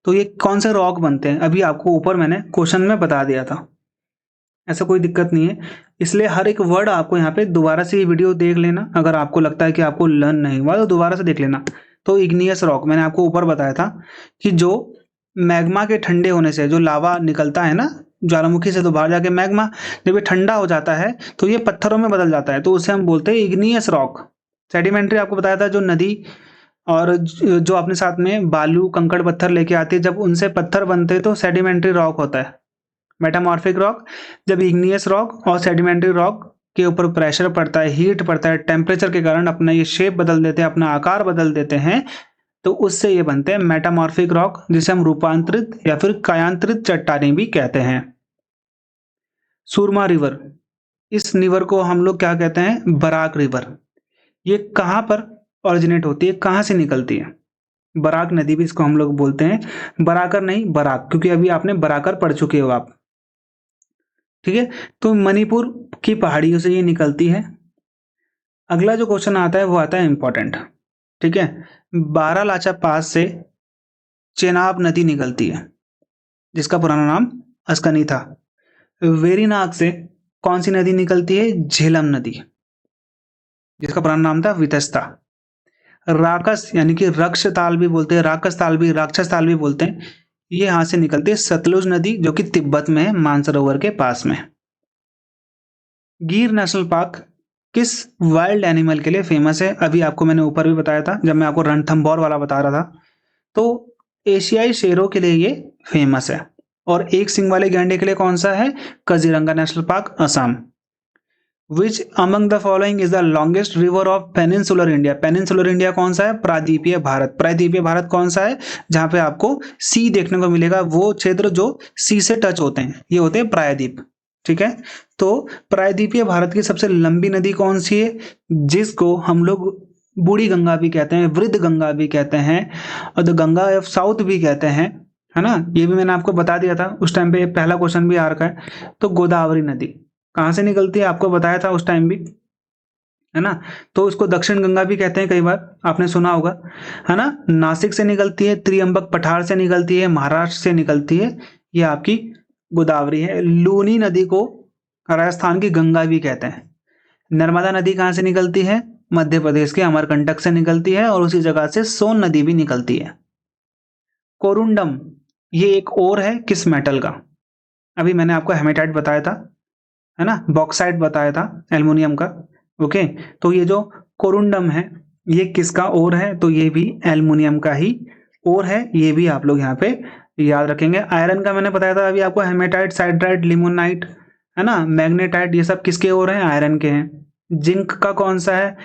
तो ये कौन से रॉक बनते हैं? अभी आपको ऊपर मैंने क्वेश्चन में बता दिया था, ऐसा कोई दिक्कत नहीं है। इसलिए हर एक वर्ड आपको यहाँ पे दोबारा से ये वीडियो देख लेना। अगर आपको लगता है कि आपको लर्न नहीं हुआ तो दोबारा से देख लेना। तो इग्नियस रॉक मैंने आपको ऊपर बताया था कि जो मैग्मा के ठंडे होने से जो लावा निकलता है ना ज्वालामुखी से, तो बाहर जाके मैग्मा जब ये ठंडा हो जाता है तो ये पत्थरों में बदल जाता है, तो उसे हम बोलते हैं इग्नियस रॉक। सेडिमेंट्री आपको बताया था, जो नदी और जो अपने साथ में बालू कंकड़ पत्थर लेके आती है, जब उनसे पत्थर बनते हैं तो सेडिमेंट्री रॉक होता है। मेटामॉर्फिक रॉक जब इग्नियस रॉक और सेडिमेंट्री रॉक के ऊपर प्रेशर पड़ता है, हीट पड़ता है, टेम्परेचर के कारण अपना ये शेप बदल देते हैं, अपना आकार बदल देते हैं, तो उससे ये बनते हैं मेटामॉर्फिक रॉक, जिसे हम रूपांतरित या फिर कायांतरित चट्टानें भी कहते हैं। सुरमा रिवर, इस रिवर को हम लोग क्या कहते हैं? बराक रिवर। ये कहाँ पर ओरिजिनेट होती है, कहाँ से निकलती है? बराक नदी भी इसको हम लोग बोलते हैं, बराकर नहीं बराक, क्योंकि अभी आपने बराकर पढ़ चुके हो आप, ठीक है। तो मणिपुर की पहाड़ियों से ये निकलती है। अगला जो क्वेश्चन आता है वो आता है इंपॉर्टेंट, ठीक है। बारालाचा पास से चेनाब नदी निकलती है, जिसका पुराना नाम अस्कनी था। वेरीनाग से कौन सी नदी निकलती है? झेलम नदी, जिसका पुराना नाम था वितस्ता। राकस यानी कि रक्ष ताल भी बोलते हैं, राकस ताल भी, राक्षस ताल भी बोलते हैं, ये यहां से निकलती है सतलुज नदी, जो कि तिब्बत में है, मानसरोवर के पास में। गिर नेशनल पार्क किस वाइल्ड एनिमल के लिए फेमस है? अभी आपको मैंने ऊपर भी बताया था जब मैं आपको रणथंभौर वाला बता रहा था। तो एशियाई शेरों के लिए ये फेमस है। और एक सिंग वाले गैंडे के लिए कौन सा है? Kaziranga national park, Assam. Which among the following is the longest river of peninsular India? Peninsular India कौन सा है? प्रायद्वीपीय भारत। प्रायद्वीपीय भारत कौन सा है? जहां पे आपको सी देखने को मिलेगा, वो क्षेत्र जो सी से टच होते हैं, ये होते हैं प्रायद्वीप, ठीक है। तो प्रायद्वीपीय भारत की सबसे लंबी नदी कौन सी है? जिसको हम लोग बूढ़ी गंगा भी कहते हैं, वृद्ध गंगा भी कहते हैं, और द गंगा ऑफ साउथ भी कहते हैं, है ना। ये भी मैंने आपको बता दिया था उस टाइम पे, पहला क्वेश्चन भी आ रखा है। तो गोदावरी नदी कहाँ से निकलती है? आपको बताया था उस टाइम भी, है ना। तो उसको दक्षिण गंगा भी कहते हैं, कई बार आपने सुना होगा, है ना। नासिक से निकलती है, त्रियंबक पठार से निकलती है, महाराष्ट्र से निकलती है, ये आपकी गोदावरी है। लूनी नदी को राजस्थान की गंगा भी कहते हैं। नर्मदा नदी कहाँ से निकलती है? मध्य प्रदेश के अमरकंटक से निकलती है, और उसी जगह से सोन नदी भी निकलती है। कोरुंडम ये एक और है किस मेटल का? अभी मैंने आपको हेमेटाइट बताया था, है ना, बॉक्साइट बताया था, एल्युमिनियम का, ओके। तो ये जो कोरुंडम है ये किसका ओर है? तो ये भी एल्युमिनियम का ही ओर है, ये भी आप लोग यहाँ पे याद रखेंगे। आयरन का मैंने बताया था अभी आपको, हेमेटाइट, साइड्राइट, लिमोनाइट, है ना, मैग्नेटाइट, ये सब किसके ओर हैं? आयरन के हैं। जिंक का कौन सा है?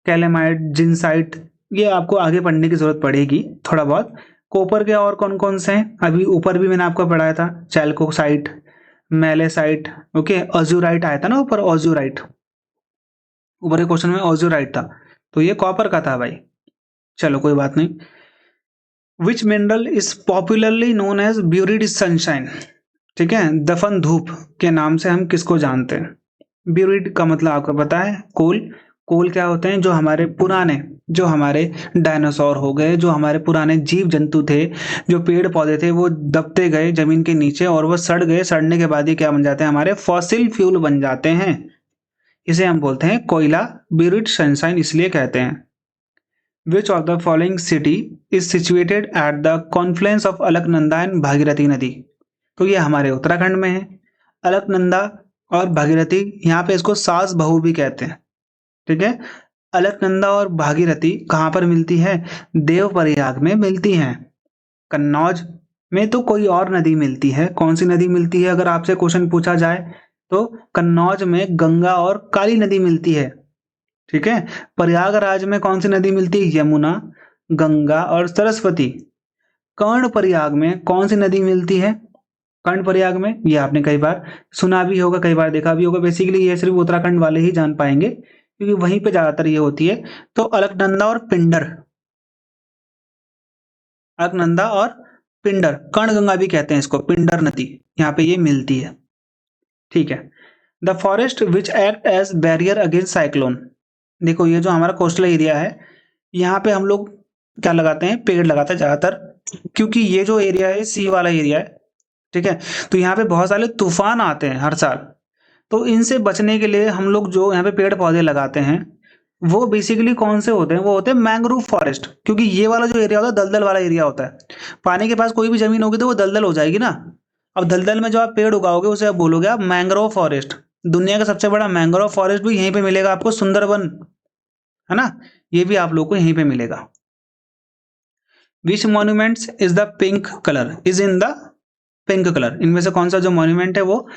कैलेमाइट, जिंसाइट, ये आपको आगे पढ़ने की जरूरत पड़ेगी थोड़ा बहुत। कॉपर के और कौन कौन से हैं? अभी ऊपर भी मैंने आपको पढ़ाया था, चैल्कोसाइट, मेलेसाइट, ओके। ऑजुराइट आया था ना ऊपर, ऑजुराइट, ऊपर के क्वेश्चन में ऑजुराइट था, तो ये कॉपर का था भाई, चलो कोई बात नहीं। Which mineral is popularly known as buried sunshine? ठीक है, दफन धूप के नाम से हम किसको जानते हैं? ब्यूरिड का मतलब आपको पता है, कोल। कोल क्या होते हैं? जो हमारे डायनासोर हो गए, जो हमारे पुराने जीव जंतु थे, जो पेड़ पौधे थे, वो दबते गए जमीन के नीचे और वो सड़ गए, सड़ने के बाद ये क्या बन जाते हैं? हमारे फॉसिल फ्यूल बन जाते हैं, इसे हम बोलते हैं कोयला। ब्यूरिड सनशाइन इसलिए कहते हैं। विच of the following city is situated at the Confluence of Alaknanda and Bhagirathi नदी? तो ये हमारे उत्तराखंड में है, अलकनंदा और भागीरथी, यहाँ पे इसको सास बहू भी कहते हैं, ठीक है। अलकनंदा और भागीरथी कहाँ पर मिलती है? देवप्रयाग में मिलती हैं। कन्नौज में तो कोई और नदी मिलती है, कौन सी नदी मिलती है अगर आपसे क्वेश्चन पूछा जाए तो? कन्नौज में गंगा और काली नदी मिलती है, ठीक है। प्रयागराज में कौन सी नदी मिलती है? यमुना, गंगा और सरस्वती। कर्णप्रयाग में कौन सी नदी मिलती है? कर्णप्रयाग में, ये आपने कई बार सुना भी होगा, कई बार देखा भी होगा। बेसिकली ये सिर्फ उत्तराखंड वाले ही जान पाएंगे, क्योंकि वहीं पे ज्यादातर ये होती है। तो अलकनंदा और पिंडर, अलकनंदा और पिंडर, कर्णगंगा भी कहते हैं इसको, पिंडर नदी यहाँ पे ये मिलती है। ठीक है। The forest which act as barrier against cyclone. देखो ये जो हमारा कोस्टल एरिया है, यहाँ पे हम लोग क्या लगाते हैं, पेड़ लगाते हैं ज्यादातर, क्योंकि ये जो एरिया है सी वाला एरिया है। ठीक है। तो यहाँ पे बहुत सारे तूफान आते हैं हर साल, तो इनसे बचने के लिए हम लोग जो यहाँ पे पेड़ पौधे लगाते हैं वो बेसिकली कौन से होते हैं, वो होते हैं मैंग्रोव फॉरेस्ट, क्योंकि ये वाला जो एरिया होता है दलदल वाला एरिया होता है। पानी के पास कोई भी जमीन होगी तो वो दलदल हो जाएगी ना। अब दलदल में जो आप पेड़ उगाओगे उसे आप बोलोगे आप मैंग्रोव फॉरेस्ट। दुनिया का सबसे बड़ा मैंग्रोव फॉरेस्ट भी यहीं पे मिलेगा आपको, सुंदरबन, है ना, ये भी आप लोग को यहीं पे मिलेगा। Which monuments is the pink colour, is in the pink colour, इनमें से कौन सा जो मॉन्यूमेंट है वो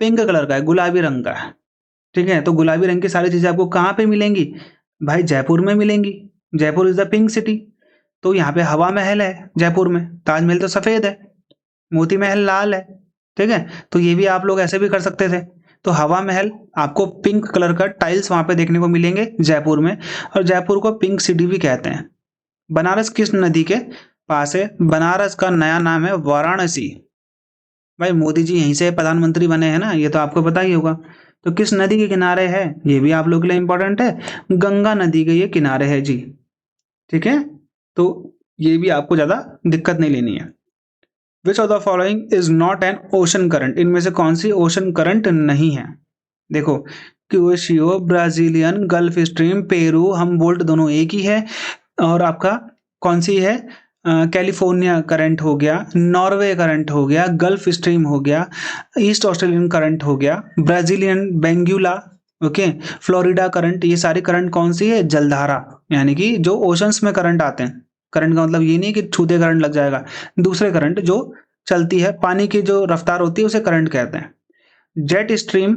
पिंक कलर का है, गुलाबी रंग का है। ठीक है। तो गुलाबी रंग की सारी चीजें आपको कहाँ पे मिलेंगी भाई, जयपुर में मिलेंगी। Jaipur is the pink city. तो यहाँ पे हवा महल है जयपुर में, ताजमहल तो सफेद है, मोती महल लाल है। ठीक है। तो ये भी आप लोग ऐसे भी कर सकते थे। तो हवा महल आपको पिंक कलर का टाइल्स वहां पे देखने को मिलेंगे जयपुर में, और जयपुर को पिंक सिटी भी कहते हैं। बनारस किस नदी के पास है, बनारस का नया नाम है वाराणसी। भाई मोदी जी यहीं से प्रधानमंत्री बने हैं ना, ये तो आपको पता ही होगा। तो किस नदी के किनारे है, ये भी आप लोग के लिए इंपॉर्टेंट है, गंगा नदी के ये किनारे है जी। ठीक है। तो ये भी आपको ज्यादा दिक्कत नहीं लेनी है। Which of the following is not an ocean current, इनमें से कौन सी ओशन करंट नहीं है। देखो Kuroshio, Brazilian, Gulf Stream, Peru, Humboldt दोनों एक ही है। और आपका कौन सी है, कैलिफोर्निया करंट हो गया, नॉर्वे करंट हो गया, गल्फ स्ट्रीम हो गया, ईस्ट ऑस्ट्रेलियन करंट हो गया, Brazilian Benguela, okay, Florida current. ये सारी करंट कौन सी है, जलधारा, यानी कि जो ओशंस में करंट आते हैं। करंट का मतलब ये नहीं कि छूते करंट लग जाएगा, दूसरे करंट जो चलती है, पानी की जो रफ्तार होती है उसे करंट कहते हैं। जेट स्ट्रीम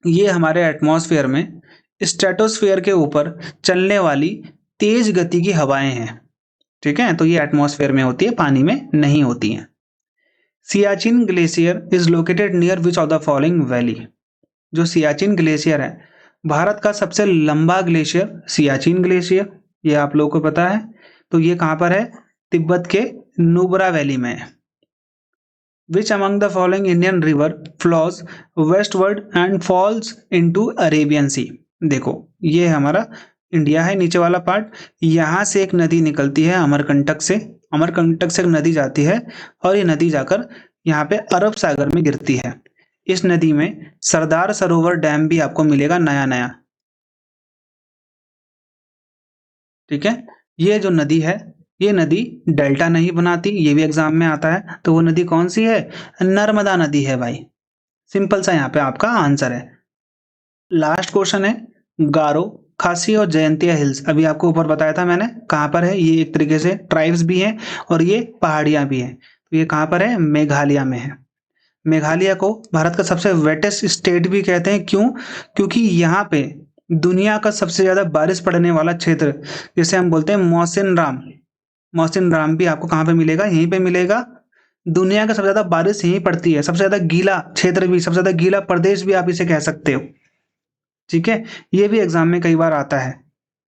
ये हमारे एटमॉस्फेयर में स्ट्रेटोस्फेयर के ऊपर चलने वाली तेज गति की हवाएं हैं। ठीक है। तो ये एटमॉस्फेयर में होती है, पानी में नहीं होती हैं। Siachen glacier is located near which of the following valley. जो सियाचिन ग्लेशियर है, भारत का सबसे लंबा ग्लेशियर सियाचिन ग्लेशियर, ये आप लोगों को पता है। तो ये कहां पर है, तिब्बत के नुब्रा वैली में है। Which among the following Indian river flows westward and falls into Arabian sea. देखो ये हमारा इंडिया है, नीचे वाला पार्ट, यहां से एक नदी निकलती है अमरकंटक से, अमरकंटक से एक नदी जाती है और ये नदी जाकर यहाँ पे अरब सागर में गिरती है। इस नदी में सरदार सरोवर डैम भी आपको मिलेगा नया नया। ठीक है। ये जो नदी है, ये नदी डेल्टा नहीं बनाती, ये भी एग्जाम में आता है। तो वो नदी कौन सी है, नर्मदा नदी है भाई। सिंपल सा यहाँ पे आपका आंसर है। लास्ट क्वेश्चन है, गारो, खासी और जयंतिया हिल्स, अभी आपको ऊपर बताया था मैंने कहाँ पर है। ये एक तरीके से ट्राइब्स भी हैं और ये पहाड़ियां भी हैं। तो ये कहाँ पर है, मेघालय में है। मेघालय को भारत का सबसे वेटेस्ट स्टेट भी कहते हैं, क्यों, क्योंकि यहाँ पे दुनिया का सबसे ज्यादा बारिश पड़ने वाला क्षेत्र, जिसे हम बोलते हैं मौसिनराम, मौसिनराम भी आपको कहाँ पे मिलेगा, यहीं पे मिलेगा। दुनिया का सबसे ज्यादा बारिश यहीं पड़ती है, सबसे ज्यादा गीला क्षेत्र भी, सबसे ज्यादा गीला प्रदेश भी आप इसे कह सकते हो। ठीक है। ये भी एग्जाम में कई बार आता है।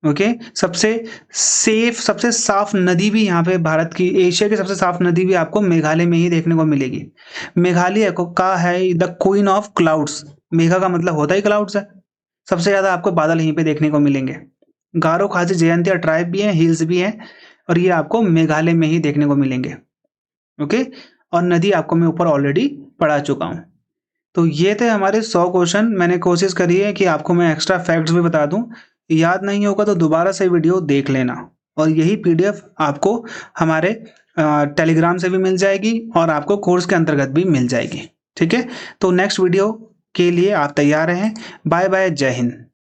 ओके। सबसे सेफ, सबसे साफ नदी भी यहाँ पे भारत की, एशिया की सबसे साफ नदी भी आपको मेघालय में ही देखने को मिलेगी। मेघालय को कहा है the queen of clouds, Megha का मतलब होता ही क्लाउड्स है। सबसे ज्यादा आपको बादल यहीं पे देखने को मिलेंगे। गारो, खासी, जयंतिया ट्राइब भी है, हिल्स भी है, और ये आपको मेघालय में ही देखने को मिलेंगे। ओके। और नदी आपको मैं ऊपर ऑलरेडी पढ़ा चुका हूं। तो ये थे हमारे 100 क्वेश्चन। मैंने कोशिश करी है कि आपको मैं एक्स्ट्रा फैक्ट्स भी बता दूं। याद नहीं होगा तो दोबारा से वीडियो देख लेना, और यही पीडीएफ आपको हमारे टेलीग्राम से भी मिल जाएगी और आपको कोर्स के अंतर्गत भी मिल जाएगी। ठीक है। तो नेक्स्ट वीडियो के लिए आप तैयार रहें। बाय बाय, जय हिंद।